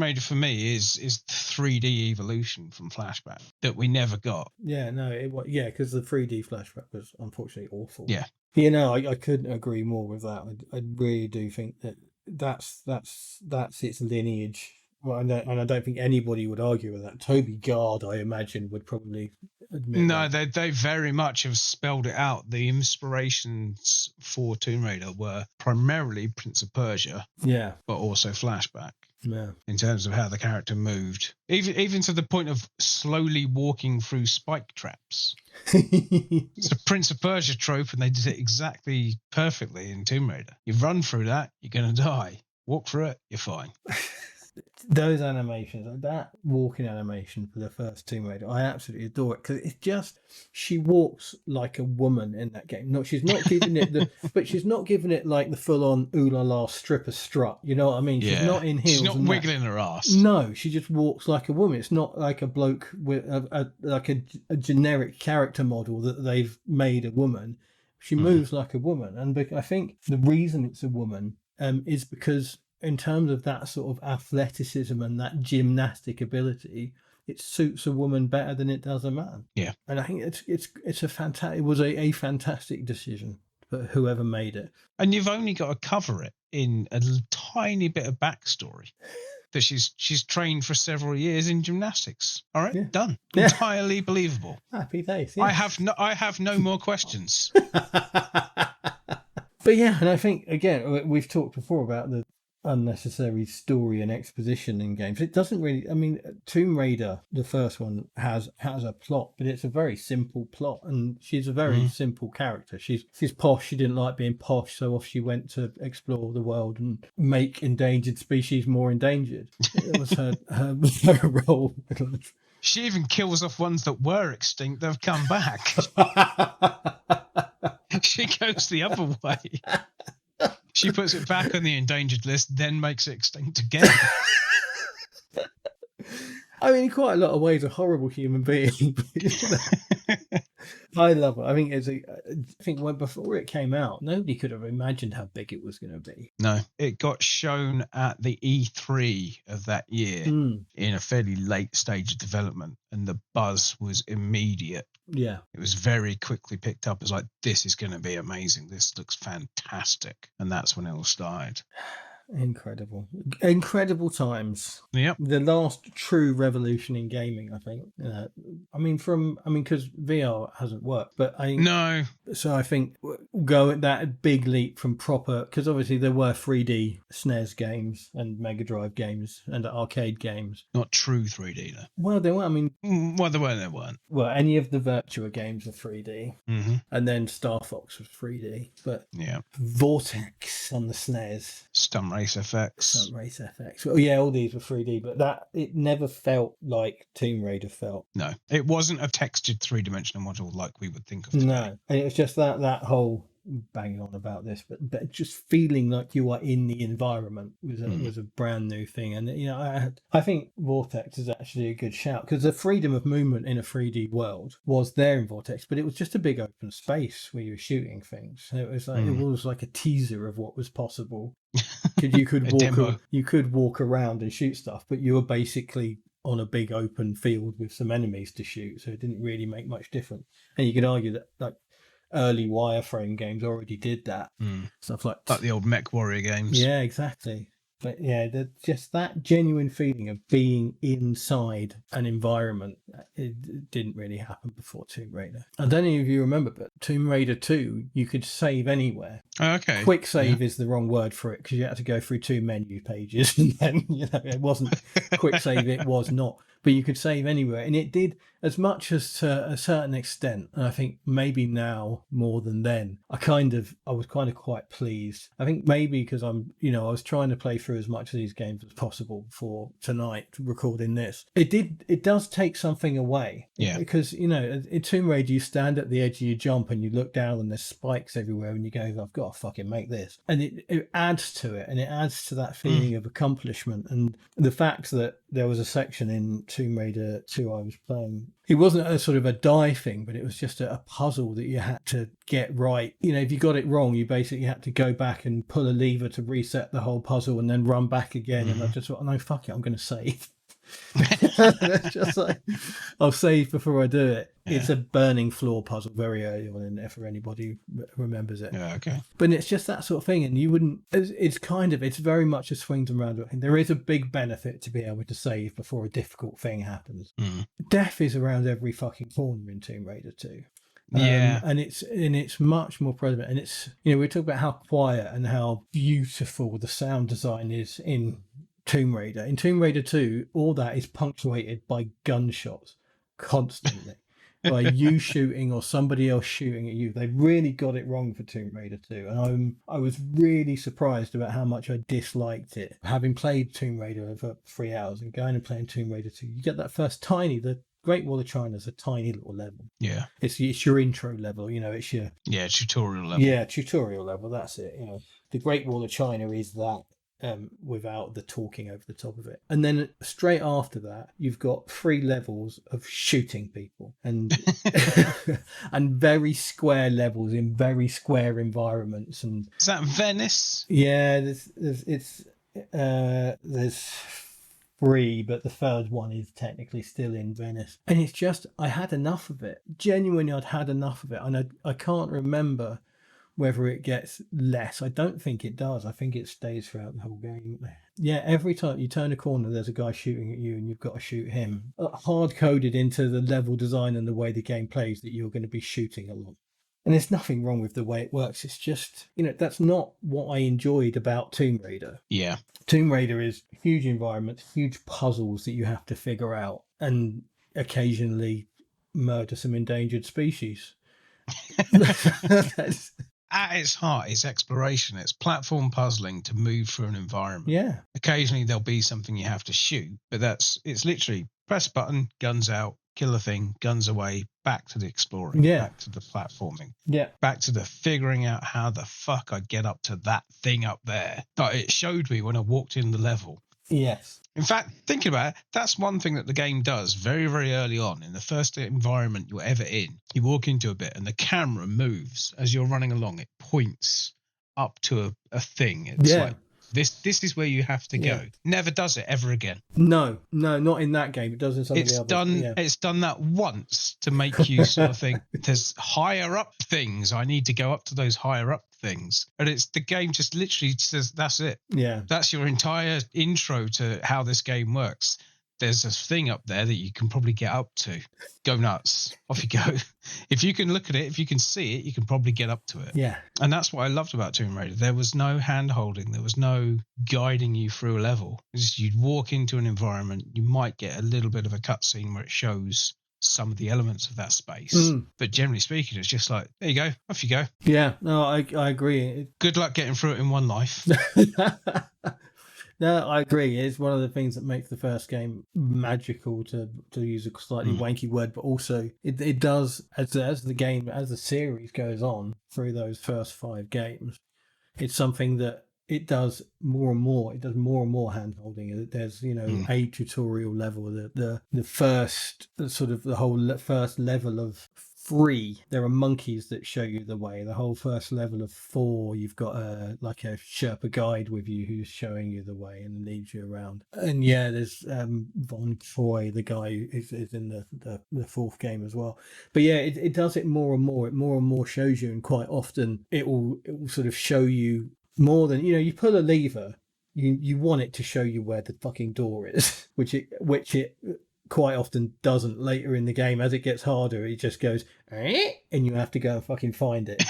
Raider for me is 3D evolution from flashback that we never got. Yeah, no, because the 3D flashback was unfortunately awful. Yeah, I couldn't agree more with that. I really do think that's its lineage. Well, I don't think anybody would argue with that. Toby Gard, I imagine, would probably admit. No, they very much have spelled it out. The inspirations for Tomb Raider were primarily Prince of Persia, but also flashback. Yeah, in terms of how the character moved, even to the point of slowly walking through spike traps. It's a Prince of Persia trope, and they did it exactly perfectly in Tomb Raider. You run through that, you're going to die. Walk through it, you're fine. Those animations, that walking animation for the first Tomb Raider, I absolutely adore it, because it's just, she walks like a woman in that game. No, she's not giving it but she's not giving it like the full-on ooh la la stripper strut. You know what I mean? She's not in heels. She's not wiggling her ass. No, she just walks like a woman. It's not like a bloke with a generic character model that they've made a woman. She moves like a woman, and I think the reason it's a woman is because, in terms of that sort of athleticism and that gymnastic ability, it suits a woman better than it does a man. Yeah, and I think it was a fantastic decision for whoever made it. And you've only got to cover it in a tiny bit of backstory that she's trained for several years in gymnastics. All right, done. Yeah. Entirely believable. Happy days. Yeah. I have no more questions. But yeah, and I think again we've talked before about the unnecessary story and exposition in games. It doesn't really, Tomb Raider, the first one, has a plot, but it's a very simple plot, and she's a very simple character. She's posh. She didn't like being posh, so off she went to explore the world and make endangered species more endangered. It was her role. She even kills off ones that were extinct that have come back. She goes the other way. She puts it back on the endangered list, then makes it extinct again. In quite a lot of ways, a horrible human being. I love it. I think when before it came out, nobody could have imagined how big it was going to be. No, it got shown at the E3 of that year in a fairly late stage of development, and the buzz was immediate. Yeah, it was very quickly picked up as like, this is going to be amazing. This looks fantastic, and that's when it all started. Incredible times. Yep. The last true revolution in gaming, I think. Because VR hasn't worked, but No. So I think go at that big leap from proper, because obviously there were 3D SNES games and Mega Drive games and arcade games. Not true 3D though. Well, they weren't. Well, there weren't. Well, any of the Virtua games are 3D, and then Star Fox was 3D. But yeah, Vortex on the SNES, Stunt Race FX. Well, yeah, all these were 3D, but it never felt like Tomb Raider felt. No, it wasn't a textured 3-dimensional model like we would think of today. No, and it was just that whole banging on about this, but just feeling like you are in the environment was a brand new thing. And I think Vortex is actually a good shout, because the freedom of movement in a 3D world was there in Vortex, but it was just a big open space where you were shooting things. It was like a teaser of what was possible. You could walk around and shoot stuff, but you were basically on a big open field with some enemies to shoot, so it didn't really make much difference. And you could argue that like early wireframe games already did that. Stuff like the old Mech Warrior games. Yeah, exactly. But yeah, just that genuine feeling of being inside an environment, it didn't really happen before Tomb Raider. I don't know if you remember, but Tomb Raider 2, you could save anywhere. Oh, okay. Quick save is the wrong word for it, because you had to go through 2 menu pages, and then it wasn't quick save. It was not, but you could save anywhere, and it did, as much as to a certain extent. And I think maybe now more than then, I was kind of quite pleased. I think maybe because I was trying to play through as much of these games as possible for tonight, recording this. It does take something away. Yeah. Because, in Tomb Raider, you stand at the edge of your jump and you look down and there's spikes everywhere and you go, I've got to fucking make this. And it adds to it, and it adds to that feeling of accomplishment. And the fact that there was a section in Tomb Raider 2 I was playing, it wasn't a sort of a die thing, but it was just a puzzle that you had to get right. If you got it wrong, you basically had to go back and pull a lever to reset the whole puzzle and then run back again. And I just thought, no, fuck it, I'm going to save. Just like, I'll save before I do it. Yeah. It's a burning floor puzzle very early on in there, for anybody who remembers it. Yeah, okay. But it's just that sort of thing, and you wouldn't. It's very much a swings and roundabouts. There is a big benefit to be able to save before a difficult thing happens. Death is around every fucking corner in Tomb Raider 2. Yeah, and it's much more prevalent, and it's we talk about how quiet and how beautiful the sound design is in Tomb Raider. In Tomb Raider 2, all that is punctuated by gunshots constantly. By you shooting or somebody else shooting at you. They really got it wrong for Tomb Raider 2. And I was really surprised about how much I disliked it. Having played Tomb Raider over 3 hours and going and playing Tomb Raider 2, you get that first the Great Wall of China is a tiny little level. Yeah. It's your intro level, it's your... Yeah, tutorial level. Yeah, tutorial level, that's it. The Great Wall of China is that. Without the talking over the top of it. And then straight after that, you've got 3 levels of shooting people and and very square levels in very square environments. And is that Venice? Yeah, there's 3, but the third one is technically still in Venice. And it's just, I had enough of it. Genuinely, I'd had enough of it. And I can't remember whether it gets less. I don't think it does. I think it stays throughout the whole game. Yeah, every time you turn a corner, there's a guy shooting at you and you've got to shoot him. Hard-coded into the level design and the way the game plays that you're going to be shooting a lot. And there's nothing wrong with the way it works. It's just, that's not what I enjoyed about Tomb Raider. Yeah. Tomb Raider is huge environments, huge puzzles that you have to figure out, and occasionally murder some endangered species. At its heart, it's exploration. It's platform puzzling to move through an environment. Yeah. Occasionally there'll be something you have to shoot, but it's literally press button, guns out, kill a thing, guns away, back to the exploring, back to the platforming, back to the figuring out how the fuck I get up to that thing up there. But it showed me when I walked in the level. Yes. In fact, thinking about it, that's one thing that the game does very, very early on. In the first environment you're ever in, you walk into a bit and the camera moves as you're running along. It points up to a thing. It's like This is where you have to go. Never does it ever again. No, not in that game. It does in some of the others. It's done that once to make you sort of think there's higher up things. I need to go up to those higher up things. And it's the game just literally says, that's it. Yeah. That's your entire intro to how this game works. There's a thing up there that you can probably get up to. Go nuts. Off you go. If you can look at it, if you can see it, you can probably get up to it. Yeah. And that's what I loved about Tomb Raider. There was no hand-holding. There was no guiding you through a level. You'd walk into an environment. You might get a little bit of a cutscene where it shows some of the elements of that space. But generally speaking, it's just like, there you go. Off you go. Yeah. No, I agree. Good luck getting through it in one life. No, I agree. It's one of the things that makes the first game magical, to use a slightly wanky word, but also it does, as the series goes on through those first 5 games, it's something that it does more and more. It does more and more hand holding. There's a tutorial level, the first sort of the whole first level of 3, there are monkeys that show you the way. The whole first level of 4, you've got a Sherpa guide with you who's showing you the way and leads you around. And there's Von Troy, the guy who is in the 4th game as well. But it does it more and more. It more and more shows you, and quite often it will sort of show you more than you pull a lever. You want it to show you where the fucking door is, which it quite often doesn't later in the game. As it gets harder, it just goes, and you have to go and fucking find it.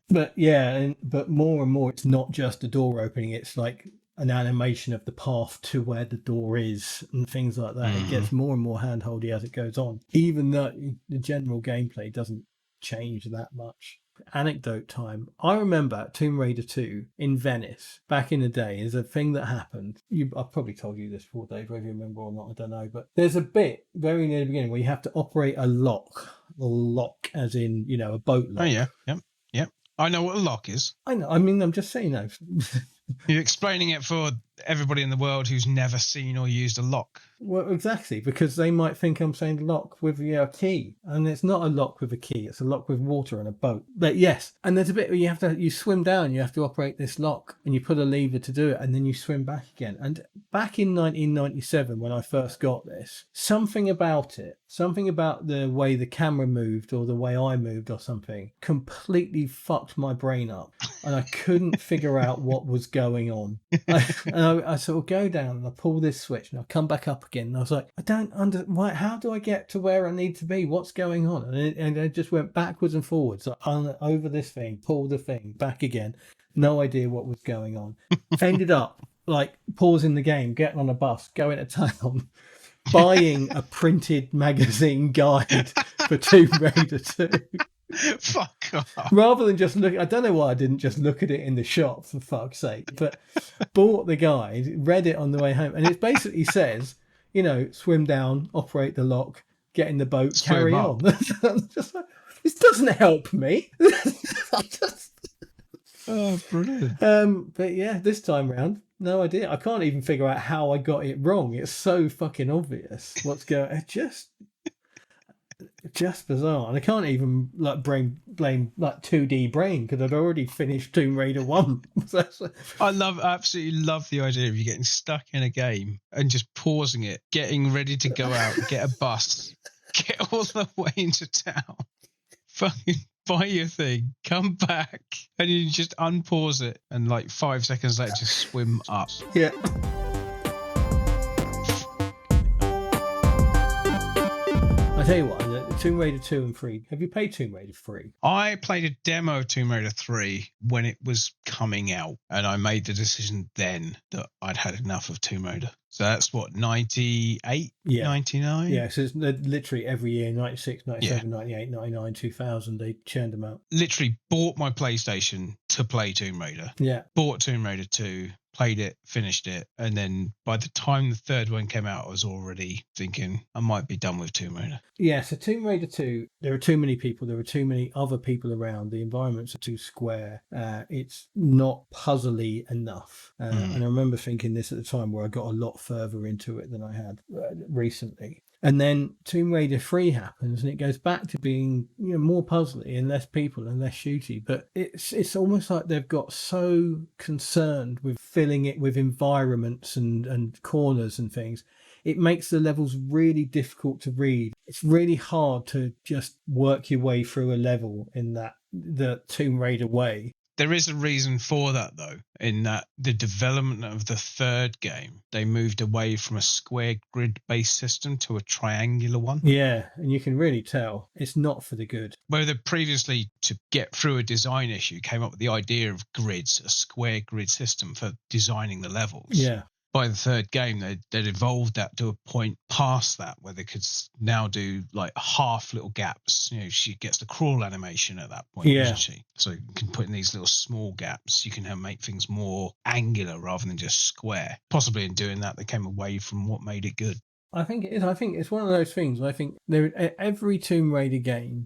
But more and more, it's not just a door opening. It's like an animation of the path to where the door is and things like that. It gets more and more handholdy as it goes on, even though the general gameplay doesn't change that much. Anecdote time. I remember Tomb Raider 2 in Venice back in the day is a thing that happened. I've probably told you this before, Dave, whether you remember or not, I don't know. But there's a bit very near the beginning where you have to operate a lock as in, a boat lock. Oh, yeah. Yep. I know what a lock is. I know. I mean, I'm just saying that. You're explaining it for everybody in the world who's never seen or used a lock. Well, exactly, because they might think I'm saying lock with a key, and it's not a lock with a key. It's a lock with water and a boat. But yes, and there's a bit where you swim down. You have to operate this lock, and you put a lever to do it, and then you swim back again. And back in 1997, when I first got this, something about the way the camera moved or the way I moved or something, completely fucked my brain up, and I couldn't figure out what was going on. I sort of go down and I pull this switch and I come back up again, and I was like, I don't how do I get to where I need to be? What's going on? And I just went backwards and forwards, over this thing, pull the thing back again. No idea what was going on. Ended up like pausing the game, getting on a bus, going to town, buying a printed magazine guide for Tomb Raider 2. Fuck off. Rather than just look, I don't know why I didn't just look at it in the shop, for fuck's sake, but bought the guide, read it on the way home, and it basically says, swim down, operate the lock, get in the boat, swim carry up. on. Just like, this doesn't help me. Oh, brilliant. But this time round, no idea. I can't even figure out how I got it wrong. It's so fucking obvious what's going. Just bizarre, and I can't even blame 2D brain because I'd already finished Tomb Raider 1. I absolutely love the idea of you getting stuck in a game and just pausing it, getting ready to go out, get a bus, get all the way into town, fucking buy your thing, come back, and you just unpause it, and 5 seconds later just swim up. Yeah. I tell you what, Tomb Raider 2 and 3. Have you played Tomb Raider 3? I played a demo of Tomb Raider 3 when it was coming out, and I made the decision then that I'd had enough of Tomb Raider. So that's what, 98, 99? Yeah, so it's literally every year, 96, 97, 98, 99, 2000, they churned them out. Literally bought my PlayStation to play Tomb Raider. Yeah. Bought Tomb Raider 2, played it, finished it, and then by the time the third one came out, I was already thinking I might be done with Tomb Raider. Yeah, so Tomb Raider 2, there are too many people, there are too many other people around, the environments are too square, it's not puzzly enough. And I remember thinking this at the time where I got a lot further into it than I had recently. And then Tomb Raider 3 happens and it goes back to being, more puzzly and less people and less shooty. But it's almost like they've got so concerned with filling it with environments and corners and things. It makes the levels really difficult to read. It's really hard to just work your way through a level in the Tomb Raider way. There is a reason for that, though, in that the development of the third game, they moved away from a square grid-based system to a triangular one. Yeah, and you can really tell it's not for the good. Where they previously, to get through a design issue, came up with the idea of grids, a square grid system for designing the levels. Yeah. By the third game, they'd evolved that to a point past that where they could now do like half little gaps. She gets the crawl animation at that point, doesn't she? So you can put in these little small gaps. You can make things more angular rather than just square. Possibly in doing that, they came away from what made it good. I think it is. I think it's one of those things. I think every Tomb Raider game,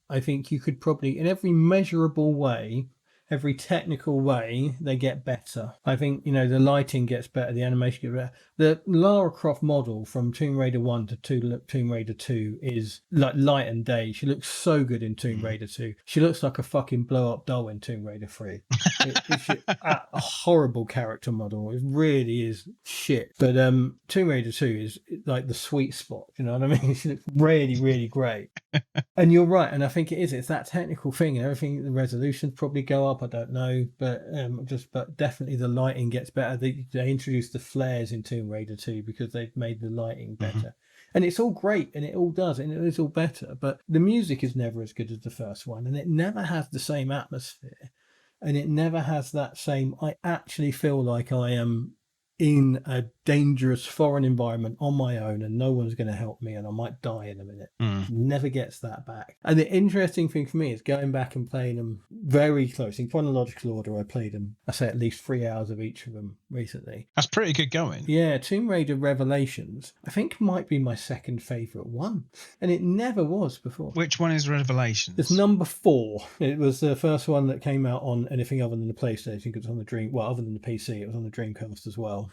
I think you could probably, in every measurable way, every technical way, they get better. I think, the lighting gets better, the animation gets better. The Lara Croft model from Tomb Raider 1 to Tomb Raider 2 is like light and day. She looks so good in Tomb Raider 2. She looks like a fucking blow-up doll in Tomb Raider 3. It's a horrible character model. It really is shit. But Tomb Raider 2 is like the sweet spot, you know what I mean? She looks really, really great. And you're right, and I think it is. It's that technical thing and everything. The resolutions probably go up. I don't know, but definitely the lighting gets better. They introduced the flares in Tomb Raider 2 because they've made the lighting better, and it's all great and it all does and it is all better. But the music is never as good as the first one, and it never has the same atmosphere, and it never has that same. I actually feel like I am in a dangerous foreign environment on my own and no one's going to help me and I might die in a minute. Never gets that back. And the interesting thing for me is going back and playing them very close in chronological order. I played them, I say, at least 3 hours of each of them recently. That's pretty good going. Yeah, Tomb Raider Revelations I think might be my second favourite one, and it never was before. Which one is Revelations? It's number 4. It was the first one that came out on anything other than the PlayStation. It was on the other than the PC, it was on the Dreamcast as well.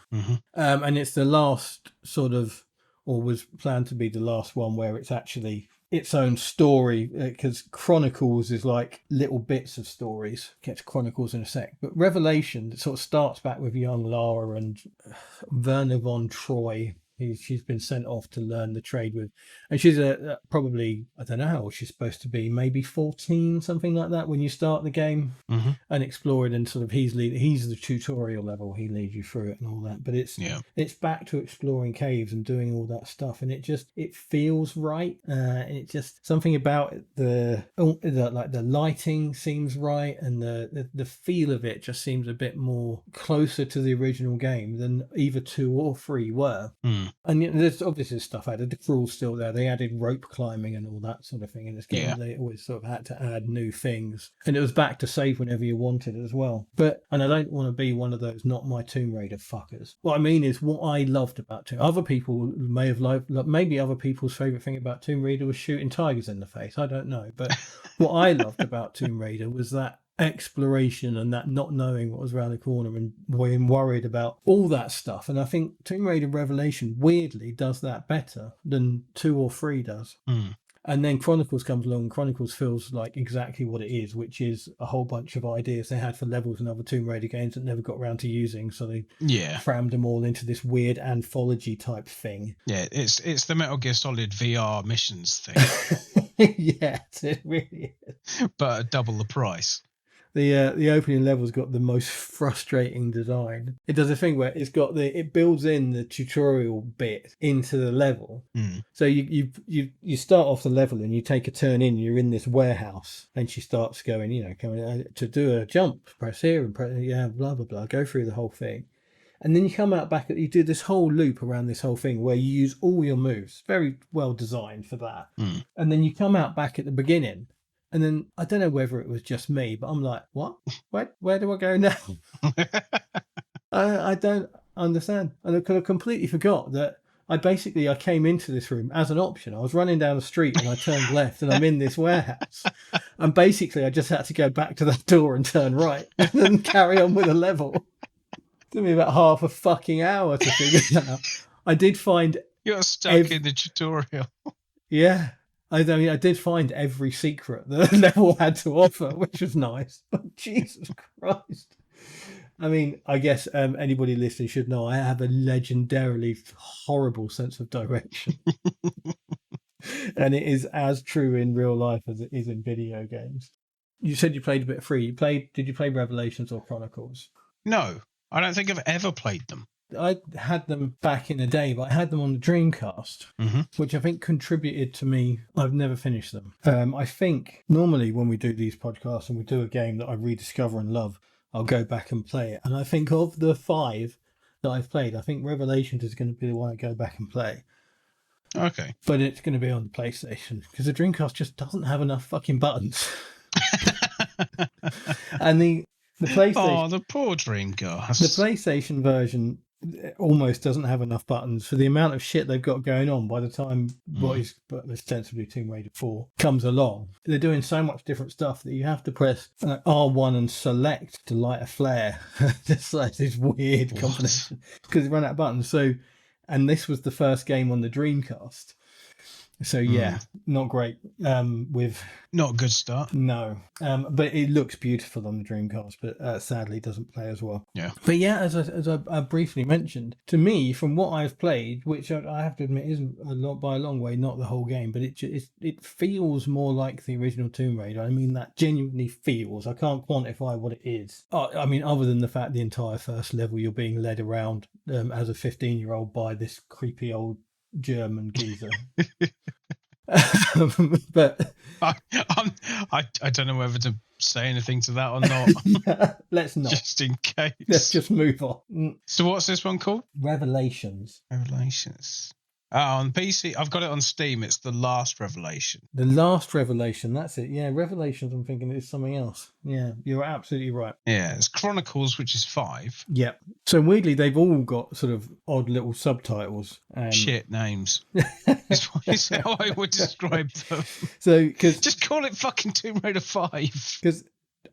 And it's the last sort of, or was planned to be the last one where it's actually its own story, because Chronicles is like little bits of stories. Get to Chronicles in a sec. But Revelation sort of starts back with young Lara and Werner von Troy. She's been sent off to learn the trade with, and she's probably, I don't know how old she's supposed to be, maybe 14, something like that, when you start the game and explore it. And sort of he's the tutorial level, he leads you through it and all that. But it's back to exploring caves and doing all that stuff, and it feels right. And it just something about it, the lighting seems right, and the feel of it just seems a bit more closer to the original game than either 2 or 3 were. And there's obviously stuff added. The crawl's still there. They added rope climbing and all that sort of thing in this game. They always sort of had to add new things. And it was back to save whenever you wanted as well. And I don't want to be one of those not my Tomb Raider fuckers. What I mean is what I loved about Tomb Raider. Other people may have loved, maybe other people's favourite thing about Tomb Raider was shooting tigers in the face. I don't know. But what I loved about Tomb Raider was that exploration and that not knowing what was around the corner and being worried about all that stuff. And I think Tomb Raider Revelation weirdly does that better than 2 or 3 does. And then Chronicles comes along, and Chronicles feels like exactly what it is, which is a whole bunch of ideas they had for levels in other Tomb Raider games that never got around to using, so they crammed them all into this weird anthology type thing. Yeah, it's the Metal Gear Solid VR missions thing. Yes, it really is. But at double the price. The opening level's got the most frustrating design. It does a thing where it builds in the tutorial bit into the level. So you start off the level and you take a turn in. You're in this warehouse, and she starts going, to do a jump, press here and press blah blah blah. Go through the whole thing, and then you come out back. You do this whole loop around this whole thing where you use all your moves. Very well designed for that. And then you come out back at the beginning. And then I don't know whether it was just me, but I'm like, what? Where do I go now? I don't understand. And I completely forgot that I came into this room as an option. I was running down the street and I turned left and I'm in this warehouse. And basically I just had to go back to that door and turn right and then carry on with the level. It took me about half a fucking hour to figure that out. I did find You're stuck in the tutorial. Yeah. I mean, I did find every secret the level had to offer, which was nice. But Jesus Christ. I mean, I guess anybody listening should know I have a legendarily horrible sense of direction. And it is as true in real life as it is in video games. You said you played a bit free. Did you play Revelations or Chronicles? No, I don't think I've ever played them. I had them back in the day, but I had them on the Dreamcast, which I think contributed to me. I've never finished them. I think normally when we do these podcasts and we do a game that I rediscover and love, I'll go back and play it. And I think of the 5 that I've played, I think Revelations is going to be the one I go back and play. Okay. But it's going to be on the PlayStation because the Dreamcast just doesn't have enough fucking buttons. And the PlayStation... Oh, the poor Dreamcast. The PlayStation version almost doesn't have enough buttons for the amount of shit they've got going on by the time what is ostensibly Tomb Raider 4 comes along. They're doing so much different stuff that you have to press R1 and select to light a flare. Just like this weird combination because they run out of buttons. So, and this was the first game on the Dreamcast. So yeah, not great. With not a good start. No, but it looks beautiful on the Dreamcast, but sadly doesn't play as well. Yeah. But yeah, as I briefly mentioned, to me, from what I've played, which I have to admit isn't by a long way not the whole game, but it feels more like the original Tomb Raider. I mean, that genuinely feels. I can't quantify what it is. I mean, other than the fact the entire first level you're being led around as a 15-year-old by this creepy old German geezer. But I don't know whether to say anything to that or not. Yeah, let's not. Just in case. Let's just move on. So what's this one called? Revelations. On PC, I've got it on Steam. It's The Last Revelation. The Last Revelation, that's it. Yeah, Revelations, I'm thinking it's something else. Yeah, you're absolutely right. Yeah, it's Chronicles, which is 5. Yeah. So weirdly, they've all got sort of odd little subtitles. Shit names. Is how I would describe them. So, just call it fucking Tomb Raider 5. Because,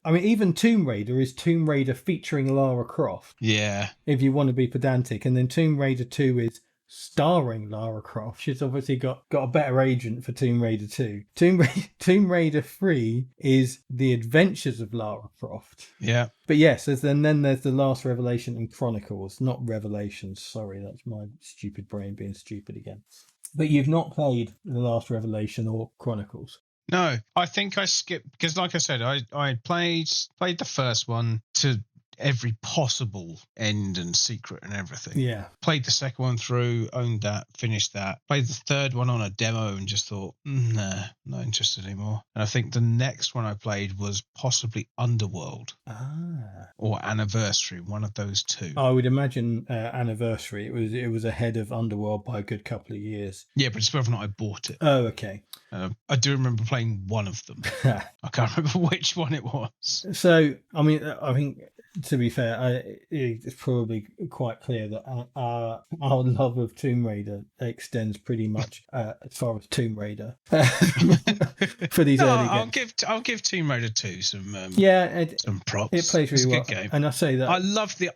I mean, even Tomb Raider is Tomb Raider featuring Lara Croft. Yeah. If you want to be pedantic. And then Tomb Raider 2 is starring Lara Croft. She's obviously got a better agent for Tomb Raider 2. Tomb Raider 3 is The Adventures of Lara Croft. Yeah. But yes, then there's The Last Revelation and Chronicles, not Revelations. Sorry, that's my stupid brain being stupid again. But you've not played The Last Revelation or Chronicles? No, I think I skipped because, like I said, I played the first one to every possible end and secret and everything. Yeah. Played the second one through, owned that, finished that. Played the third one on a demo and just thought, nah, not interested anymore. And I think the next one I played was possibly Underworld. Or Anniversary, one of those two. I would imagine Anniversary. It was ahead of Underworld by a good couple of years. Yeah, but it's whether or not I bought it. Oh, okay. I do remember playing one of them. I can't remember which one it was. So, I mean, I think, to be fair, it's probably quite clear that our love of Tomb Raider extends pretty much as far as Tomb Raider for these early games. I'll give Tomb Raider 2 some some props. It plays really well. It's a good game. And I say that I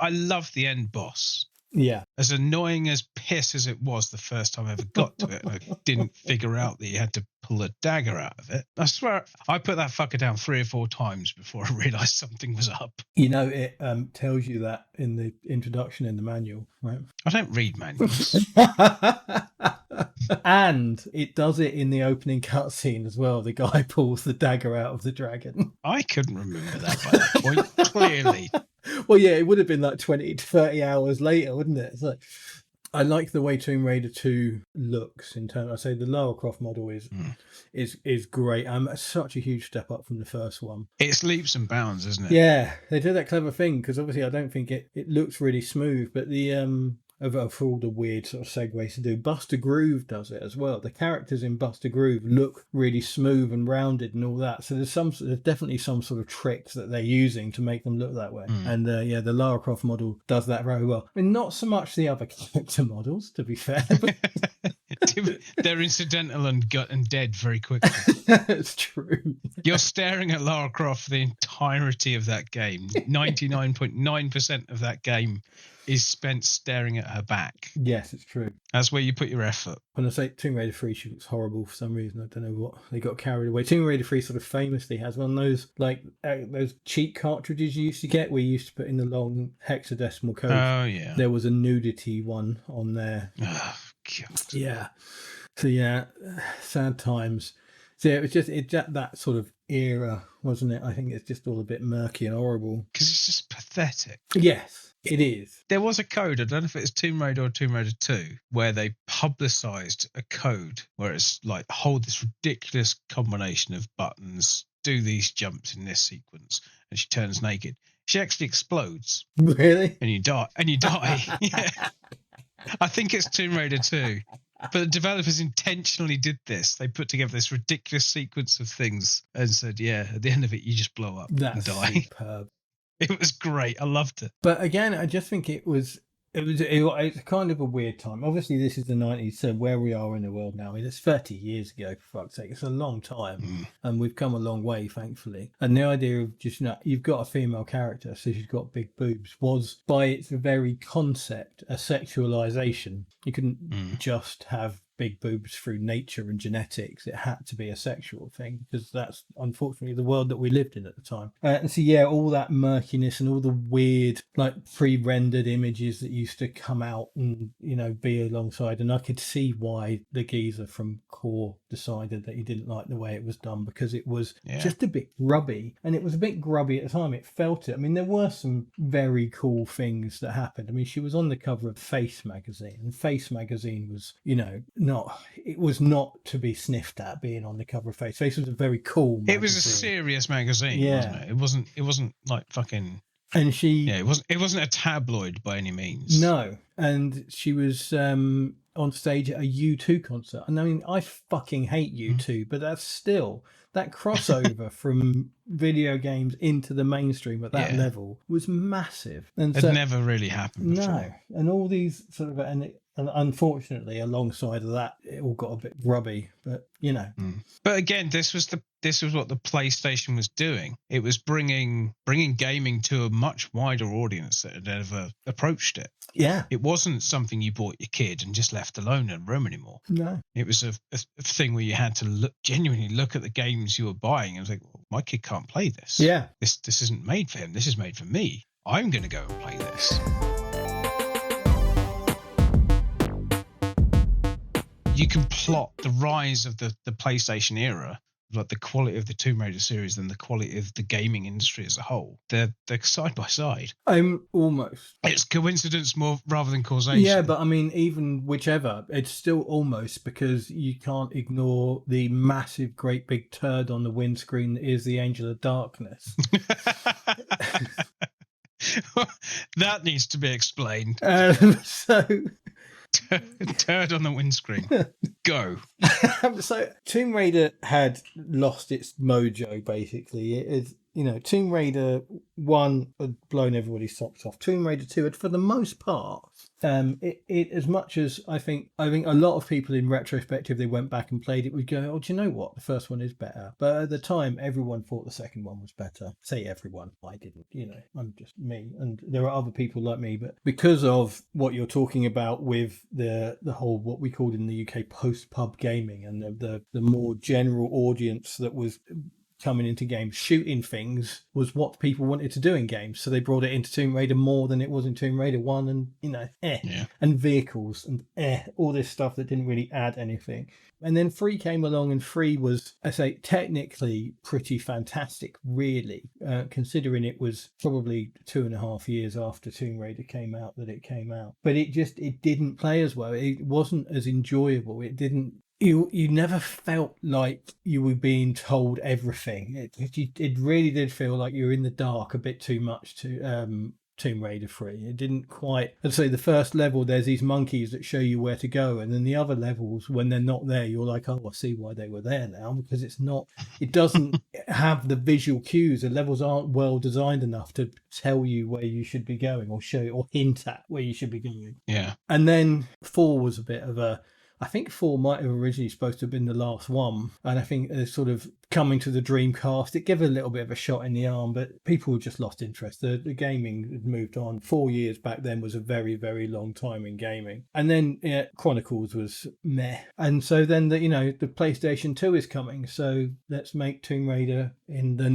love the end boss. Yeah. As annoying as piss as it was the first time I ever got to it, I didn't figure out that you had to pull a dagger out of it. I swear, I put that fucker down 3 or 4 times before I realised something was up. You know, it tells you that in the introduction in the manual, right? I don't read manuals. And it does it in the opening cutscene as well. The guy pulls the dagger out of the dragon. I couldn't remember that by that point, clearly. Well, yeah, it would have been like 20 to 30 hours later, wouldn't it? It's like, I like the way Tomb Raider 2 looks in terms. I say the Lara Croft model is great. Such a huge step up from the first one. It's leaps and bounds, isn't it? Yeah, they did that clever thing because obviously I don't think it looks really smooth, but the for all the weird sort of segues to do, Buster Groove does it as well. The characters in Buster Groove look really smooth and rounded and all that. So there's definitely some sort of tricks that they're using to make them look that way. And the Lara Croft model does that very well. I mean, not so much the other character models, to be fair. They're incidental and dead very quickly. That's true. You're staring at Lara Croft for the entirety of that game. 99.9% of that game is spent staring at her back. Yes, it's true. That's where you put your effort. When I say Tomb Raider 3, she looks horrible for some reason. I don't know what. They got carried away. Tomb Raider 3 sort of famously has one of those, like, those cheat cartridges you used to get where you used to put in the long hexadecimal code. Oh, yeah. There was a nudity one on there. Oh, God. Yeah. So, yeah, sad times. So, yeah, it was just that sort of era, wasn't it? I think it's just all a bit murky and horrible. Because it's just pathetic. Yes, it is. There was a code, I don't know if it's Tomb Raider or Tomb Raider 2, where they publicised a code where it's like, hold this ridiculous combination of buttons, do these jumps in this sequence, and she turns naked. She actually explodes. Really? And you die. Yeah. I think it's Tomb Raider 2. But the developers intentionally did this. They put together this ridiculous sequence of things and said, yeah, at the end of it, you just blow up and die. Superb. It was great. I loved it. But again, I just think it's kind of a weird time. Obviously, this is the 90s, so where we are in the world now, it's 30 years ago, for fuck's sake. It's a long time. And we've come a long way, thankfully. And the idea of just, you've got a female character, so she's got big boobs, was, by its very concept, a sexualization. You couldn't just have big boobs through nature and genetics. It had to be a sexual thing, because that's unfortunately the world that we lived in at the time. And so, yeah, all that murkiness and all the weird, like, pre-rendered images that used to come out and, be alongside. And I could see why the geezer from Core decided that he didn't like the way it was done, because it was just a bit grubby. And it was a bit grubby at the time. It felt it. I mean, there were some very cool things that happened. I mean, she was on the cover of Face magazine, and Face magazine was, it was not to be sniffed at, being on the cover of Face. Face was a very cool magazine. It was a serious magazine, wasn't it? It wasn't like fucking. And she, it wasn't a tabloid by any means. No, and she was on stage at a U2 concert. And I mean, I fucking hate U2, but that's still, that crossover from video games into the mainstream at that level was massive. And it never really happened before. No, and all these sort of, and unfortunately, alongside of that, it all got a bit grubby. But But again, this was what the PlayStation was doing. It was bringing gaming to a much wider audience that had ever approached it. Yeah, it wasn't something you bought your kid and just left alone in a room anymore. No, it was a thing where you had to genuinely look at the games you were buying and was like, well, my kid can't play this. Yeah, this isn't made for him. This is made for me. I'm going to go and play this. You can plot the rise of the PlayStation era, like the quality of the Tomb Raider series and the quality of the gaming industry as a whole. They're side by side. Almost. It's coincidence more rather than causation. Yeah, but I mean, even whichever, it's still almost, because you can't ignore the massive, great big turd on the windscreen that is the Angel of Darkness. That needs to be explained. Turd on the windscreen. Go. So Tomb Raider had lost its mojo, basically. It is, Tomb Raider 1 had blown everybody's socks off. Tomb Raider 2 had, for the most part, it as much as I think a lot of people in retrospective, they went back and played it, would go, oh, do you know what? The first one is better. But at the time, everyone thought the second one was better. Say everyone. I didn't, I'm just me. And there are other people like me. But because of what you're talking about with the whole, what we called in the UK, post-pub gaming, and the more general audience that was coming into games, shooting things was what people wanted to do in games, so they brought it into Tomb Raider more than it was in Tomb Raider 1, and and vehicles and all this stuff that didn't really add anything. And then 3 came along, and 3 was, I say, technically pretty fantastic, really, considering it was probably 2.5 years after Tomb Raider came out that it came out. But it didn't play as well. It wasn't as enjoyable. It didn't. You never felt like you were being told everything. It really did feel like you were in the dark a bit too much to Tomb Raider 3. It didn't quite. I'd say the first level, there's these monkeys that show you where to go, and then the other levels, when they're not there, you're like, oh, I see why they were there now, because it doesn't have the visual cues. The levels aren't well designed enough to tell you where you should be going, or show or hint at where you should be going. Yeah. And then 4 was a bit of a, I think 4 might have originally supposed to have been the last one. And I think sort of coming to the Dreamcast, it gave it a little bit of a shot in the arm, but people just lost interest. The gaming had moved on. 4 years back then was a very, very long time in gaming. And then Chronicles was meh. And so then the PlayStation 2 is coming. So let's make Tomb Raider in the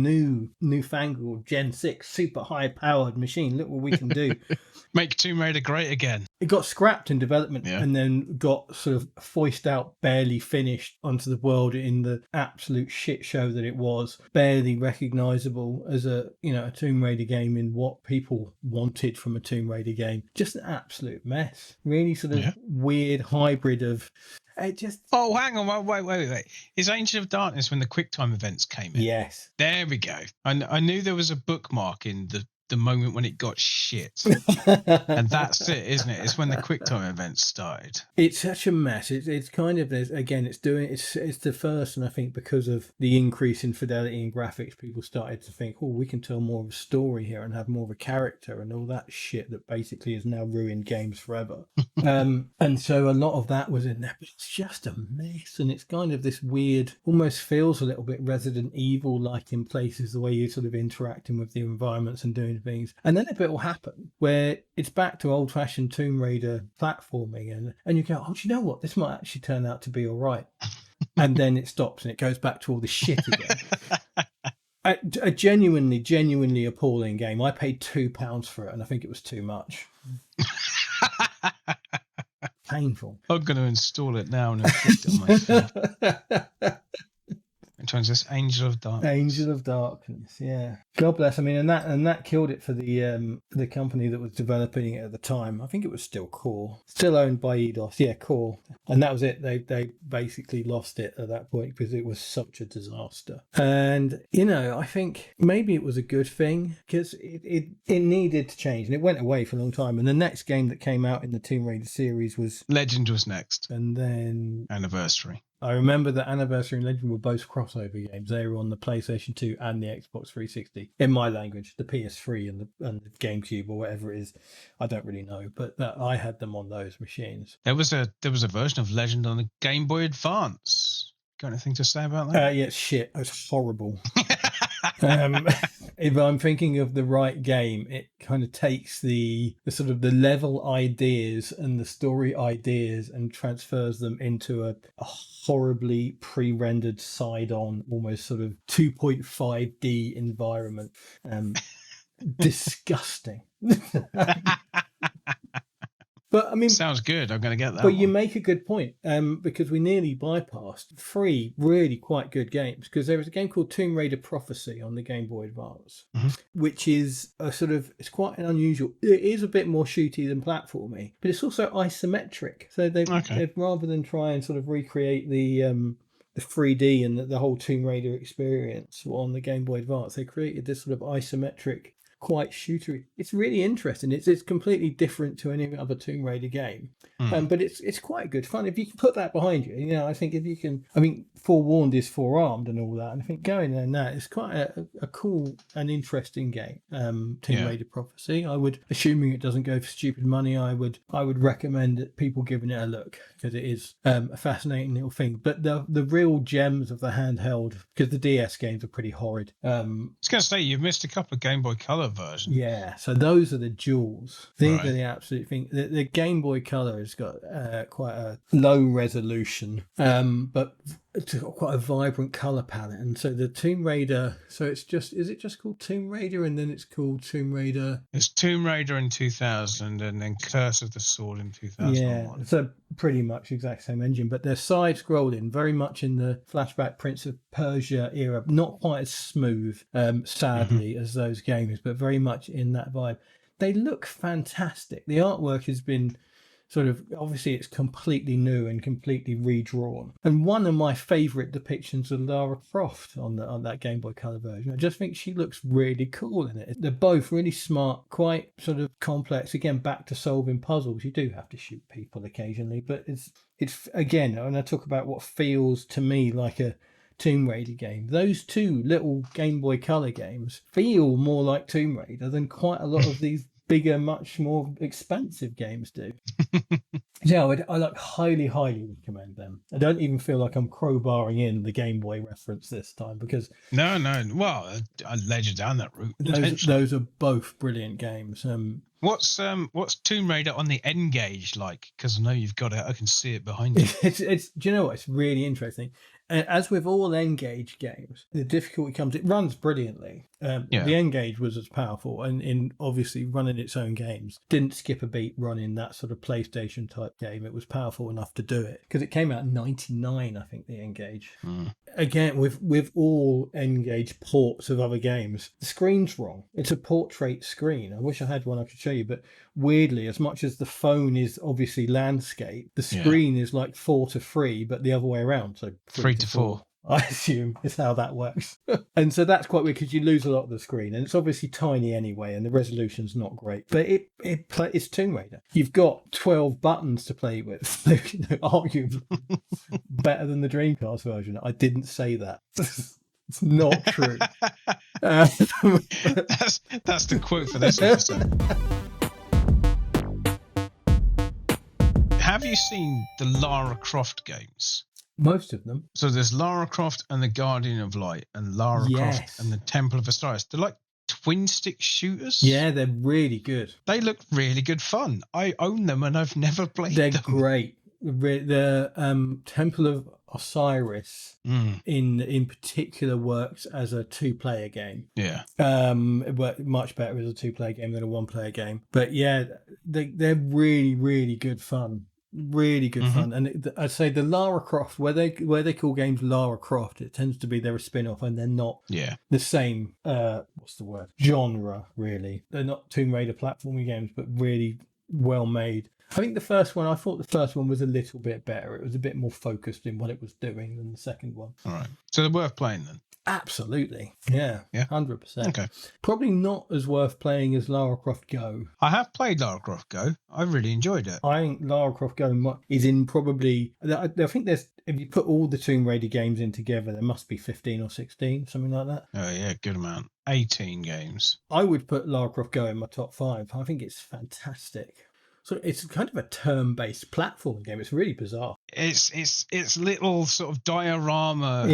newfangled Gen 6 super high powered machine. Look what we can do. Make Tomb Raider great again. It got scrapped in development and then got sort of foisted out, barely finished onto the world in the absolute shit show that it was. Barely recognisable as a Tomb Raider game in what people wanted from a Tomb Raider game. Just an absolute mess. Really sort of weird hybrid of... It just... Oh, hang on. Wait. Is Angel of Darkness when the QuickTime events came in? Yes. There we go. I knew there was a bookmark in the moment when it got shit. And that's it, isn't it? It's when the QuickTime events started. It's such a mess. It's kind of, again, it's the first, and I think because of the increase in fidelity and graphics, people started to think, oh, we can tell more of a story here and have more of a character and all that shit that basically has now ruined games forever. And so a lot of that was in there, but it's just a mess. And it's kind of this weird, almost feels a little bit Resident Evil-like in places, the way you're sort of interacting with the environments and doing things. And then a bit will happen where it's back to old-fashioned Tomb Raider platforming, and you go, oh, do you know what? This might actually turn out to be all right. And then it stops and it goes back to all the shit again. A genuinely appalling game. I paid £2 for it, and I think it was too much. Painful. I'm going to install it now and inflict it on myself. Which one's this? Angel of Darkness. Angel of Darkness, yeah. God bless. I mean, and that killed it for the company that was developing it at the time. I think it was still Core, still owned by Eidos. Yeah, Core. And that was it. They basically lost it at that point because it was such a disaster. And I think maybe it was a good thing because it needed to change, and it went away for a long time. And the next game that came out in the Tomb Raider series was Legend was next, and then Anniversary. I remember that Anniversary and Legend were both crossover games. They were on the PlayStation 2 and the Xbox 360. In my language, the PS3 and the GameCube or whatever it is, I don't really know, but I had them on those machines. There was a version of Legend on the Game Boy Advance. Got anything to say about that? Yeah, shit. It was horrible. If I'm thinking of the right game, it kind of takes the sort of the level ideas and the story ideas and transfers them into a horribly pre-rendered side-on, almost sort of 2.5D environment. Disgusting. But I mean, sounds good. I'm going to get that. But you make a good point, because we nearly bypassed 3 really quite good games. Because there was a game called Tomb Raider Prophecy on the Game Boy Advance, which is it's quite an unusual. It is a bit more shooty than platformy, but it's also isometric. So they've rather than try and sort of recreate the 3D and the whole Tomb Raider experience on the Game Boy Advance, they created this sort of isometric, quite shootery. It's really interesting. It's completely different to any other Tomb Raider game, but it's quite good fun if you can put that behind you. I think if you can, I mean, forewarned is forearmed and all that, and I think going there now it's quite a cool and interesting game. Tomb Raider Prophecy. I would, assuming it doesn't go for stupid money, I would recommend that people giving it a look, because it is a fascinating little thing. But the real gems of the handheld, because the DS games are pretty horrid. I was going to say, you've missed a couple of Game Boy Color version. Yeah, so those are the jewels. These are the absolute thing. The Game Boy Color has got quite a low resolution, but it's got quite a vibrant color palette. And so the Tomb Raider, is it just called Tomb Raider, and then it's called Tomb Raider? It's Tomb Raider in 2000, and then Curse of the Sword in 2001. Yeah, so pretty much exact same engine, but they're side scrolling, very much in the flashback Prince of Persia era. Not quite as smooth, sadly, as those games, but very much in that vibe. They look fantastic. The artwork has been sort of, obviously it's completely new and completely redrawn. And one of my favourite depictions of Lara Croft on that Game Boy Color version. I just think she looks really cool in it. They're both really smart, quite sort of complex. Again, back to solving puzzles. You do have to shoot people occasionally, but it's again, when I talk about what feels to me like a Tomb Raider game, those two little Game Boy Color games feel more like Tomb Raider than quite a lot of these bigger, much more expensive games do. Yeah, I like highly recommend them. I don't even feel like I'm crowbarring in the Game Boy reference this time because No. Well, I led you down that route those intentionally. those are both brilliant games. What's Tomb Raider on the N-Gage like? Because I know you've got it. I can see it behind you. It's do you know what? It's really interesting. As with all N-Gage games, the difficulty comes. It runs brilliantly. Yeah. The N-Gage was as powerful, and in obviously running its own games, didn't skip a beat running that sort of PlayStation type game. It was powerful enough to do it because it came out in '99, I think. The N-Gage. Again, with all N-Gage ports of other games, the screen's wrong. It's a portrait screen. I wish I had one I could show you, but weirdly, as much as the phone is obviously landscape, the screen is like 4:3, but the other way around. So 3-4. I assume is how that works. And so that's quite weird because you lose a lot of the screen, and it's obviously tiny anyway, and the resolution's not great. But it's Tomb Raider. You've got 12 buttons to play with. Arguably better than the Dreamcast version. I didn't say that. It's not true. That's the quote for this episode. Have you seen the Lara Croft games? Most of them. So there's Lara Croft and the Guardian of Light, and Lara Croft and the Temple of Osiris. They're like twin stick shooters. Yeah, they're really good. They look really good fun. I own them and I've never played them. They're great. The Temple of Osiris in particular works as a 2-player game. Yeah. It worked much better as a 2-player game than a 1-player game. But yeah, they're really good fun. Really good fun. And I'd say the Lara Croft, where they call games Lara Croft, it tends to be they're a spin-off and they're not the same genre, really. They're not Tomb Raider platforming games, but really well made. I think I thought the first one was a little bit better. It was a bit more focused in what it was doing than the second one. All right. So they're worth playing then? Absolutely. Yeah. 100%. Okay. Probably not as worth playing as Lara Croft Go. I have played Lara Croft Go. I really enjoyed it. I think Lara Croft Go is in probably... I think there's... If you put all the Tomb Raider games in together, there must be 15 or 16, something like that. Oh, yeah, good amount. 18 games. I would put Lara Croft Go in my top 5. I think it's fantastic. So it's kind of a turn-based platform game. It's really bizarre. It's little sort of diorama,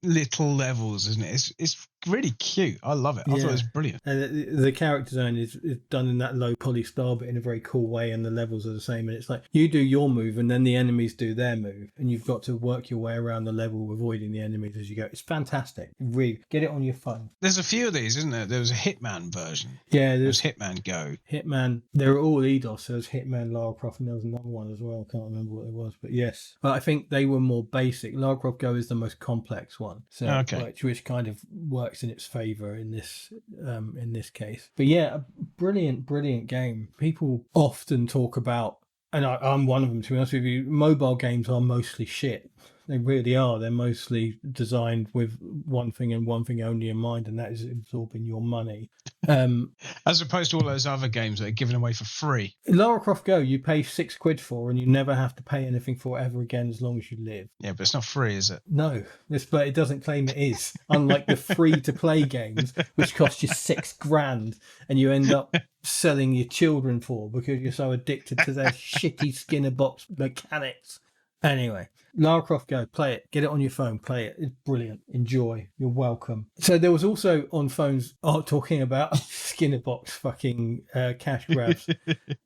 little levels, isn't it? It's really cute. I love it. I thought it was brilliant. And the character design is done in that low poly style, but in a very cool way, and the levels are the same. And it's like you do your move, and then the enemies do their move, and you've got to work your way around the level, avoiding the enemies as you go. It's fantastic. Really, get it on your phone. There's a few of these, isn't there? There was a Hitman version. Yeah, there's Hitman Go. Hitman. They're all EDOS. So there's Hitman, Lara Croft, and there was another one as well. I can't remember what it was, but yes. But I think they were more basic. Lara Croft Go is the most complex one, so which kind of works in its favour in this case. But yeah, a brilliant game. People often talk about, and I'm one of them, to be honest with you, mobile games are mostly shit. They really are. They're mostly designed with one thing and one thing only in mind, and that is absorbing your money. As opposed to all those other games that are given away for free. Lara Croft Go, you pay £6 for, and you never have to pay anything for it ever again as long as you live. Yeah, but it's not free, is it? No, but it doesn't claim it is. Unlike the free-to-play games, which cost you £6,000, and you end up selling your children for because you're so addicted to their shitty Skinner box mechanics. Anyway, Lara Croft Go, play it. Get it on your phone, play it. It's brilliant. Enjoy. You're welcome. So there was also on phones talking about Skinner box fucking cash grabs.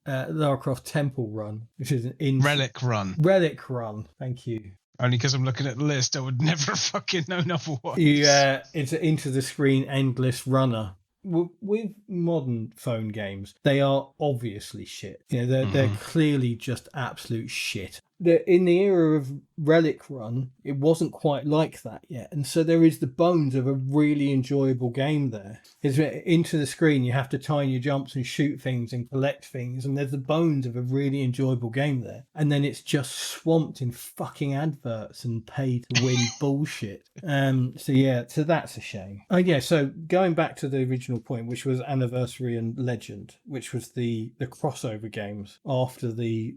Lara Croft Temple Run, which is an Relic Run. Relic Run. Thank you. Only because I'm looking at the list, I would never have fucking known otherwise. It's an into the screen endless runner. With modern phone games, they are obviously shit. They're clearly just absolute shit. In the era of Relic Run, it wasn't quite like that yet, and so there is the bones of a really enjoyable game there. It's into the screen, you have to time your jumps and shoot things and collect things, and there's the bones of a really enjoyable game there. And then it's just swamped in fucking adverts and pay to win bullshit. So that's a shame. So going back to the original point, which was Anniversary and Legend, which was the crossover games after the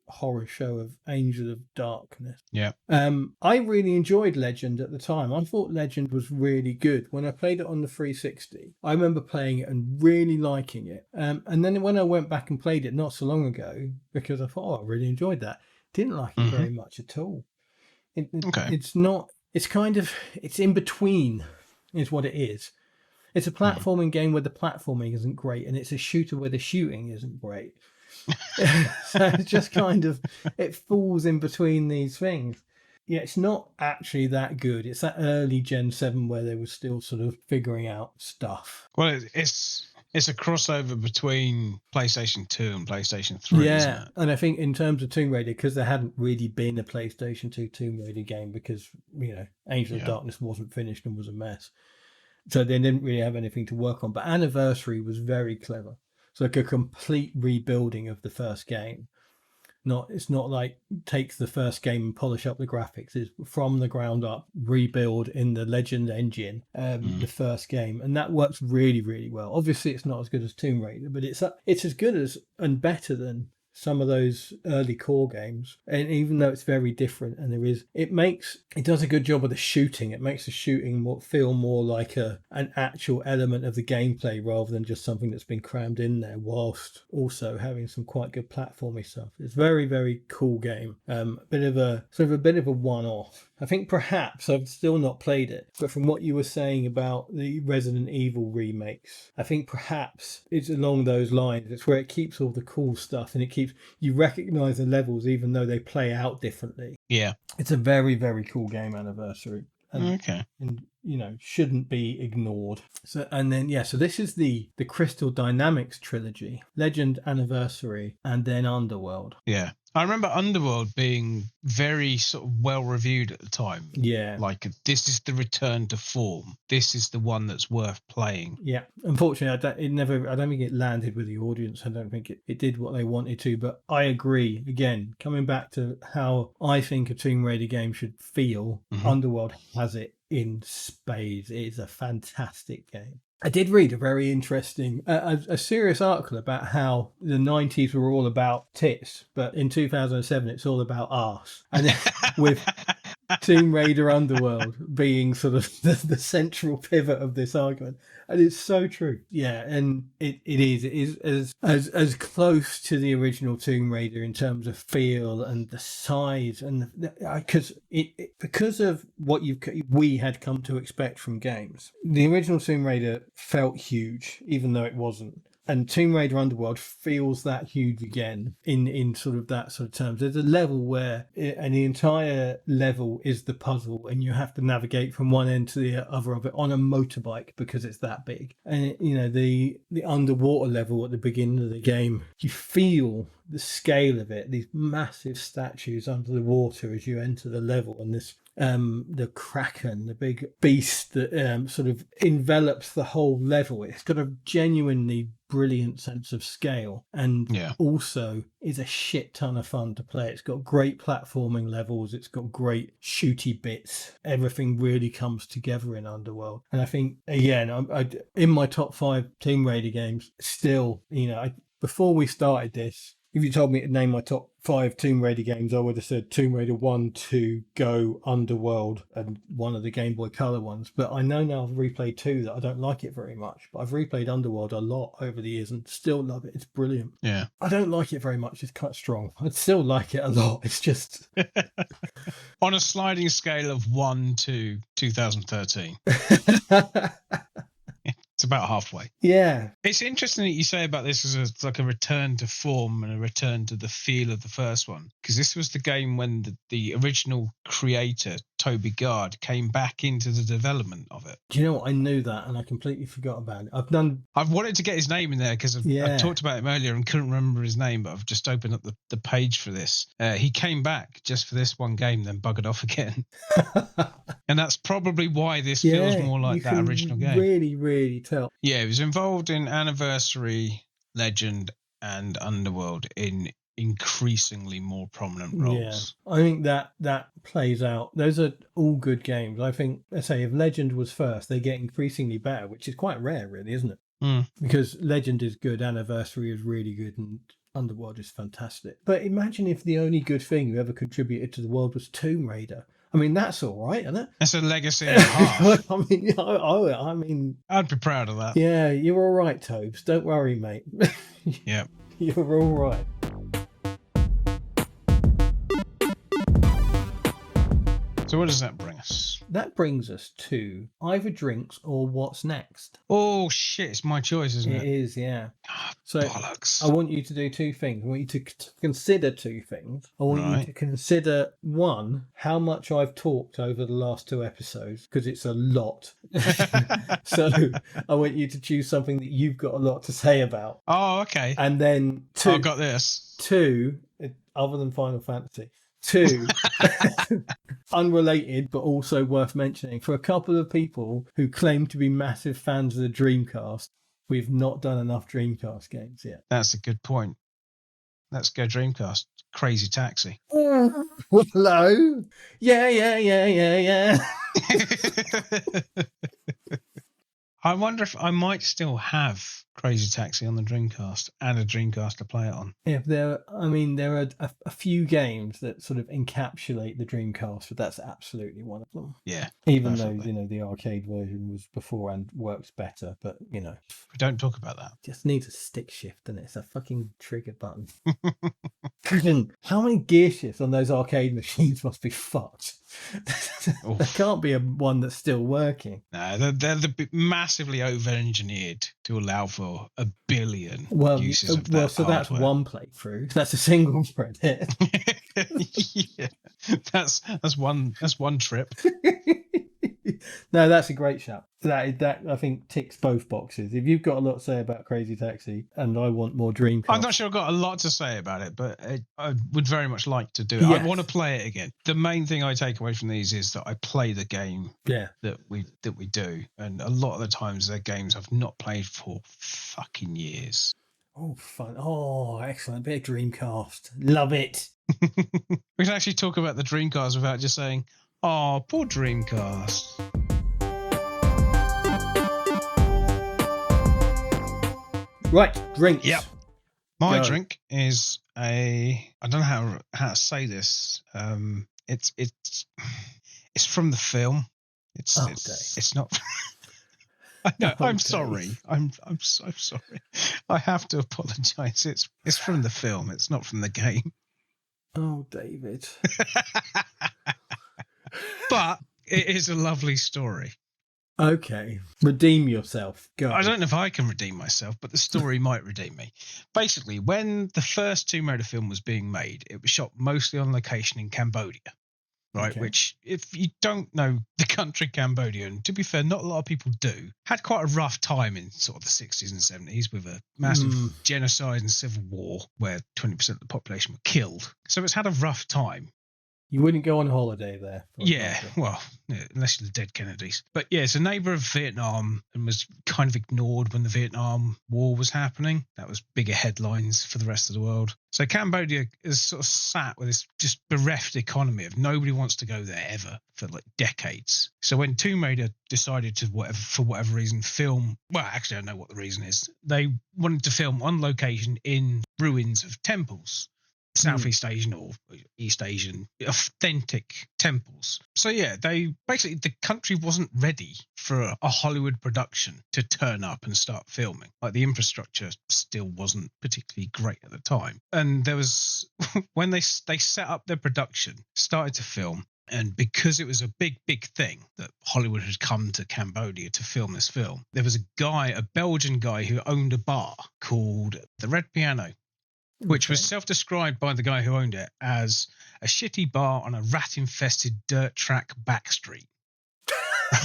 horror show of Angel of Darkness. Yeah. I really enjoyed Legend at the time. I thought Legend was really good. When I played it on the 360, I remember playing it and really liking it. And then when I went back and played it not so long ago, because I thought, oh, I really enjoyed that, didn't like it very much at all. Okay. It's not, it's kind of, it's in between is what it is. It's a platforming game where the platforming isn't great, and it's a shooter where the shooting isn't great. So it's just kind of, it falls in between these things. Yeah, it's not actually that good. It's that early Gen 7 where they were still sort of figuring out stuff. Well, it's a crossover between PlayStation 2 and PlayStation 3, isn't it? And I think in terms of Tomb Raider, because there hadn't really been a PlayStation 2 Tomb Raider game, because, Angel of Darkness wasn't finished and was a mess. So they didn't really have anything to work on. But Anniversary was very clever. It's like a complete rebuilding of the first game. It's not like take the first game and polish up the graphics. It's from the ground up, rebuild in the Legend engine, the first game, and that works really, really well. Obviously, it's not as good as Tomb Raider, but it's as good as and better than some of those early core games. And even though it's very different, and it does a good job of the shooting. It makes the shooting feel more like an actual element of the gameplay rather than just something that's been crammed in there, whilst also having some quite good platformy stuff. It's a very, very cool game. A bit of a one-off. I think perhaps I've still not played it, but from what you were saying about the Resident Evil remakes, I think perhaps it's along those lines. It's where it keeps all the cool stuff, and you recognize the levels even though they play out differently. Yeah. It's a very, very cool game, Anniversary. And shouldn't be ignored. So this is the Crystal Dynamics trilogy: Legend, Anniversary, and then Underworld. Yeah. I remember Underworld being very sort of well reviewed at the time. Yeah. Like, this is the return to form. This is the one that's worth playing. Yeah. Unfortunately, I don't think it landed with the audience. I don't think it did what they wanted to, but I agree. Again, coming back to how I think a Tomb Raider game should feel, Underworld has it in spades. It is a fantastic game. I did read a very interesting, a serious article about how the 90s were all about tits, but in 2007 it's all about arse. And with Tomb Raider Underworld being sort of the central pivot of this argument. And it's so true. Yeah, and it is as close to the original Tomb Raider in terms of feel and the size, and because of what we had come to expect from games. The original Tomb Raider felt huge, even though it wasn't. And Tomb Raider Underworld feels that huge again in sort of that sort of terms. There's a level where and the entire level is the puzzle, and you have to navigate from one end to the other of it on a motorbike because it's that big. And the underwater level at the beginning of the game, you feel the scale of it. These massive statues under the water as you enter the level, and this the Kraken, the big beast that sort of envelops the whole level. It's got a genuinely brilliant sense of scale, and also is a shit ton of fun to play. It's got great platforming levels. It's got great shooty bits. Everything really comes together in Underworld. And I think, again, I in my top 5 Tomb Raider games, still, before we started this, if you told me to name my top 5 Tomb Raider games, I would have said Tomb Raider 1, 2, Go, Underworld, and one of the Game Boy Color ones. But I know now I've replayed 2 that I don't like it very much. But I've replayed Underworld a lot over the years and still love it. It's brilliant. Yeah. I don't like it very much. It's quite strong. I'd still like it a lot. It's just... On a sliding scale of 1 to 2013. It's about halfway. Yeah. It's interesting that you say about this as like a return to form and a return to the feel of the first one, because this was the game when the original creator, Toby Gard, came back into the development of it. Do you know what? I knew that and I completely forgot about it. I've wanted to get his name in there because I talked about him earlier and couldn't remember his name, but I've just opened up the page for this. He came back just for this one game, then buggered off again. And that's probably why this feels more like that original game. Really, really tell. Yeah, he was involved in Anniversary, Legend, and Underworld in increasingly more prominent roles. Yeah, I think that plays out. Those are all good games. I think, let's say, if Legend was first, they get increasingly better, which is quite rare, really, isn't it? because Legend is good, Anniversary is really good, and Underworld is fantastic. But imagine if the only good thing you ever contributed to the world was Tomb Raider. I mean, that's all right, isn't it? That's a legacy and a half. I mean, I'd be proud of that. Yeah, you're all right, Tobes. Don't worry, mate. Yeah. You're all right. So what does that bring us? That brings us to either drinks or what's next. Oh, shit. It's my choice, isn't it? It is, yeah. Oh, So bollocks. I want you to do two things. I want you to consider two things. I want you to consider, one, how much I've talked over the last 2 episodes, because it's a lot. So I want you to choose something that you've got a lot to say about. Oh, okay. And then two. I got this. Two, other than Final Fantasy. Two, unrelated but also worth mentioning, for a couple of people who claim to be massive fans of the Dreamcast, we've not done enough Dreamcast games yet. That's a good point. Let's go Dreamcast. Crazy Taxi. Hello? Yeah. I wonder if I might still have Crazy Taxi on the Dreamcast and a Dreamcast to play it on. If there are a few games that sort of encapsulate the Dreamcast, but that's absolutely one of them. Yeah. Even definitely. though, the arcade version was before and works better, but We don't talk about that. just needs a stick shift, and it's a fucking trigger button. How many gear shifts on those arcade machines must be fucked? There can't be one that's still working. No, they're massively over-engineered to allow for 1 billion uses of that so hardware. that's one playthrough. That's a single credit. Yeah, that's one trip. No, that's a great shout. That I think ticks both boxes. If you've got a lot to say about Crazy Taxi, and I want more Dreamcast, I'm not sure I've got a lot to say about it, but I would very much like to do it. Yes. I want to play it again. The main thing I take away from these is that I play the game that we do, and a lot of the times they're games I've not played for fucking years. Oh, fun! Oh, excellent! Bit of Dreamcast, love it. We can actually talk about the Dreamcast without just saying, "Oh, poor Dreamcast." Right, drinks. Yep. My drink is I don't know how to say this. It's from the film. It's not. I know. Oh, I'm Dave. sorry. I'm so sorry. I have to apologise. It's from the film. It's not from the game. Oh, David. But it is a lovely story. Okay, redeem yourself. Go. I don't know if I can redeem myself, but the story might redeem me. Basically, when the first Tomb Raider film was being made, it was shot mostly on location in Cambodia, right? Okay. Which, if you don't know the country Cambodia, and to be fair, not a lot of people do, had quite a rough time in sort of the 60s and 70s with a massive genocide and civil war where 20% of the population were killed. So it's had a rough time. You wouldn't go on holiday there. Yeah, well, unless you're the dead Kennedys. But yeah, it's a neighbour of Vietnam and was kind of ignored when the Vietnam War was happening. That was bigger headlines for the rest of the world. So Cambodia is sort of sat with this just bereft economy of nobody wants to go there ever for like decades. So when Tomb Raider decided to, for whatever reason, film, well, actually I know what the reason is. They wanted to film on location in ruins of temples. Southeast Asian or East Asian authentic temples. So yeah, the country wasn't ready for a Hollywood production to turn up and start filming. Like the infrastructure still wasn't particularly great at the time. And there was when they set up their production, started to film. And because it was a big thing that Hollywood had come to Cambodia to film this film, there was a Belgian guy who owned a bar called The Red Piano, which was self-described by the guy who owned it as a shitty bar on a rat-infested dirt track back street.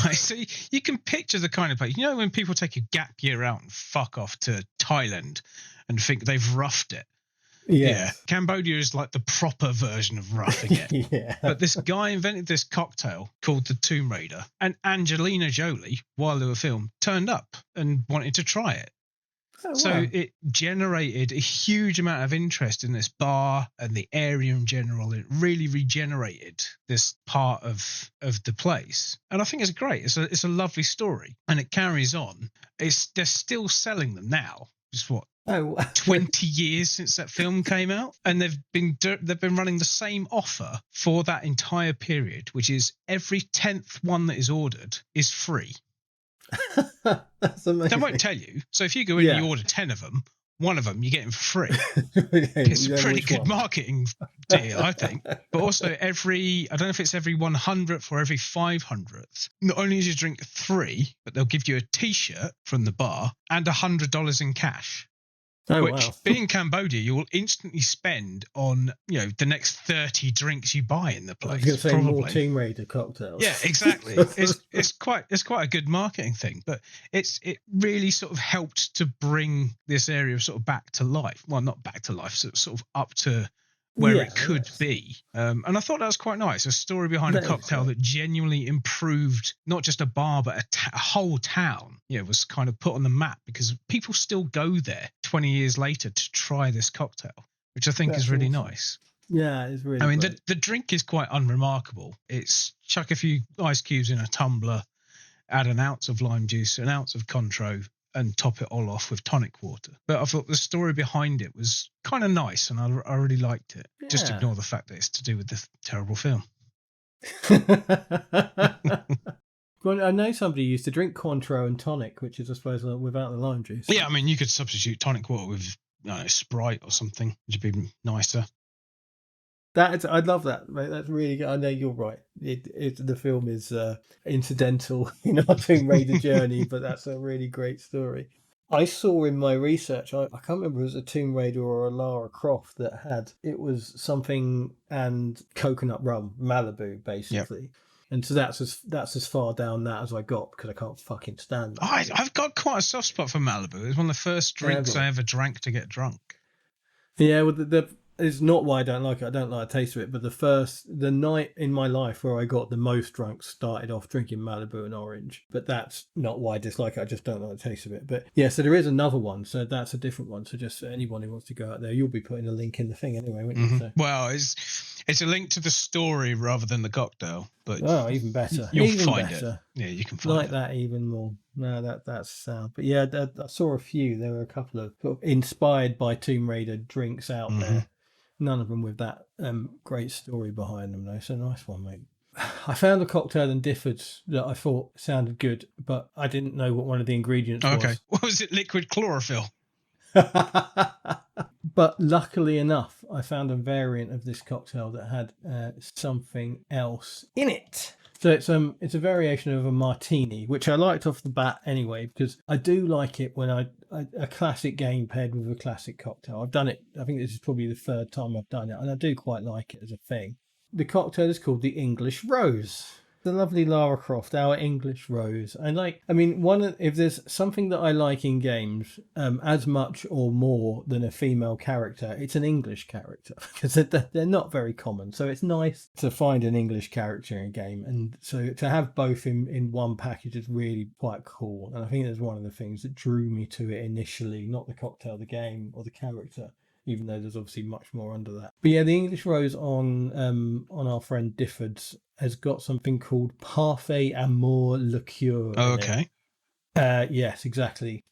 Right, so you can picture the kind of place. You know when people take a gap year out and fuck off to Thailand and think they've roughed it? Yeah. Cambodia is like the proper version of roughing it. Yeah. But this guy invented this cocktail called the Tomb Raider, and Angelina Jolie, while they were filmed, turned up and wanted to try it. Oh, So wow. it generated a huge amount of interest in this bar and the area in general. It really regenerated this part of the place, and I think it's great. It's a lovely story, and it carries on. They're still selling them now. It's what, Oh, 20 years since that film came out, and they've been running the same offer for that entire period, which is every 10th one that is ordered is free. that's They amazing. won't tell you. So if you go in and Yeah. you order 10 of them, one of them you're getting for free. Okay, It's you a know pretty which good one. marketing deal, I think. But also I don't know if it's every 100th or every 500th. Not only do you drink 3, but they'll give you a T-shirt from the bar and $100 in cash. Oh, Which, wow. being Cambodia, you will instantly spend on, the next 30 drinks you buy in the I was place. going to say probably more Tomb Raider cocktails. Yeah, exactly. It's quite a good marketing thing, but it really sort of helped to bring this area sort of back to life. Well, not back to life, sort of up to where it could be. And I thought that was quite nice. A story behind a cocktail that genuinely improved not just a bar, but a whole town. Was kind of put on the map because people still go there 20 years later to try this cocktail, which I think is really nice. Yeah, it's really. I mean, the drink is quite unremarkable. It's chuck a few ice cubes in a tumbler, add an ounce of lime juice, an ounce of Cointreau, and top it all off with tonic water. But I thought the story behind it was kind of nice, and I really liked it. Yeah. Just ignore the fact that it's to do with the terrible film. Well, I know somebody used to drink Cointreau and tonic, which is, I suppose, without the lime juice. Yeah, I mean, you could substitute tonic water with Sprite or something, which would be nicer. I'd love that, mate. That's really good. I know you're right. The film is incidental in our Tomb Raider journey, but that's a really great story. I saw in my research, I can't remember if it was a Tomb Raider or a Lara Croft it was something and coconut rum, Malibu, basically. Yep. And so that's as far down that as I got because I can't fucking stand that. I've got quite a soft spot for Malibu. It was one of the first drinks I ever drank to get drunk. Yeah, well, it's not why I don't like it. I don't like the taste of it. But the night in my life where I got the most drunk started off drinking Malibu and orange. But that's not why I dislike it. I just don't like the taste of it. But yeah, so there is another one. So that's a different one. So just anyone who wants to go out there, you'll be putting a link in the thing anyway, won't you? So. Well, it's a link to the story rather than the cocktail. But even better. You'll even find better. it. Yeah, you can find like that even more. No, that's sound. But yeah, I saw a few. There were a couple of sort of inspired by Tomb Raider drinks out there. None of them with that great story behind them, though. So nice one, mate. I found a cocktail in Difford's that I thought sounded good, but I didn't know what one of the ingredients was. Okay. What was it? Liquid chlorophyll? But luckily enough, I found a variant of this cocktail that had something else in it. So it's a variation of a martini, which I liked off the bat anyway, because I do like it when a classic game paired with a classic cocktail. I've done it. I think this is probably the third time I've done it, and I do quite like it as a thing. The cocktail is called the English Rose. The lovely Lara Croft, our English Rose. And if there's something that I like in games as much or more than a female character, it's an English character because they're not very common. So it's nice to find an English character in a game. And so to have both in one package is really quite cool. And I think that's one of the things that drew me to it initially, not the cocktail, the game or the character. Even though there's obviously much more under that. But yeah, the English Rose on our friend Difford's has got something called Parfait Amour Liqueur. Oh, okay. Yes, exactly.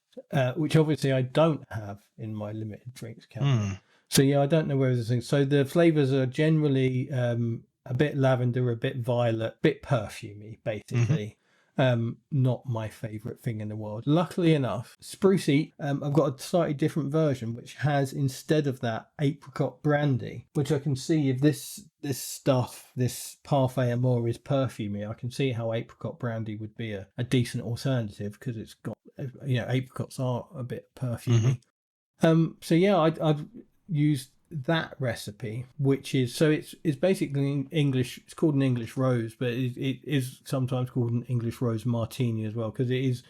Which obviously I don't have in my limited drinks cabinet. So yeah, I don't know where this thing. So the flavours are generally a bit lavender, a bit violet, a bit perfumey, basically. Not my favourite thing in the world. Luckily enough, Sprucey, I've got a slightly different version which has, instead of that, apricot brandy, which I can see if this stuff, this Parfait Amour is perfumey, I can see how apricot brandy would be a decent alternative because it's got, apricots are a bit perfumey. So yeah, I've used that recipe, which is it's basically English. It's called an English Rose, but it is sometimes called an English Rose Martini as well because it's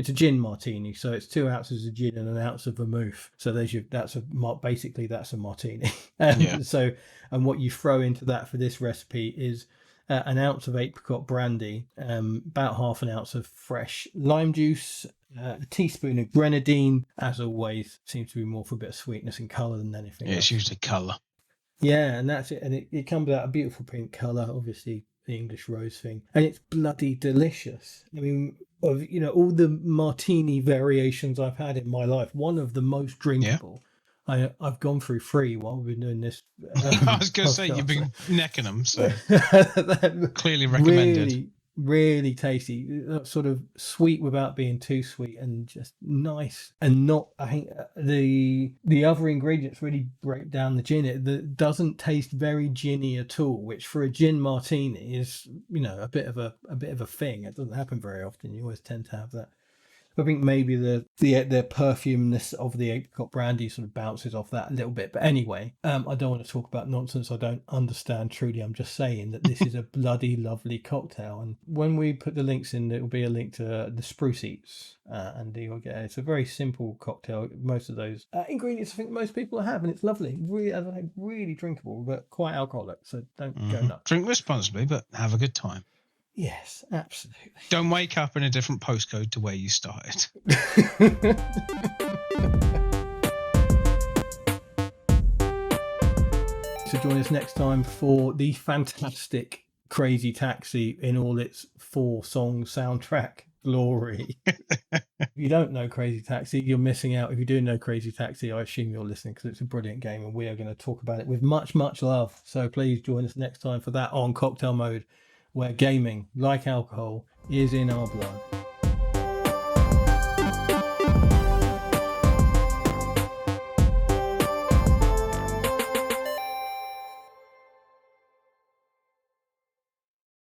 a gin martini. So it's 2 ounces of gin and an ounce of vermouth. So that's a martini. So and what you throw into that for this recipe is an ounce of apricot brandy, about half an ounce of fresh lime juice, a teaspoon of grenadine. As always, seems to be more for a bit of sweetness and colour than anything else. It's usually colour. Yeah, and that's it. And it comes out a beautiful pink colour, obviously the English rose thing. And it's bloody delicious. I mean, all the martini variations I've had in my life, one of the most drinkable. I've gone through 3 while we've been doing this. I was going to say, you've been necking them, so clearly recommended. Really tasty, sort of sweet without being too sweet, and just nice. And not, I think the other ingredients really break down the gin. It doesn't taste very ginny at all, which for a gin martini is, a bit of a thing. It doesn't happen very often. You always tend to have that. I think maybe the perfumeness of the apricot brandy sort of bounces off that a little bit. But anyway, I don't want to talk about nonsense I don't understand truly. I'm just saying that this is a bloody lovely cocktail. And when we put the links in, there will be a link to the Spruce Eats. And you'll get it's a very simple cocktail. Most of those ingredients I think most people have, and it's lovely. Really, as I say, really drinkable, but quite alcoholic. So don't go nuts. Drink responsibly, but have a good time. Yes, absolutely. Don't wake up in a different postcode to where you started. So join us next time for the fantastic Crazy Taxi in all its 4-song soundtrack glory. If you don't know Crazy Taxi, you're missing out. If you do know Crazy Taxi, I assume you're listening because it's a brilliant game and we are going to talk about it with much, much love. So please join us next time for that on Cocktail Mode, where gaming, like alcohol, is in our blood.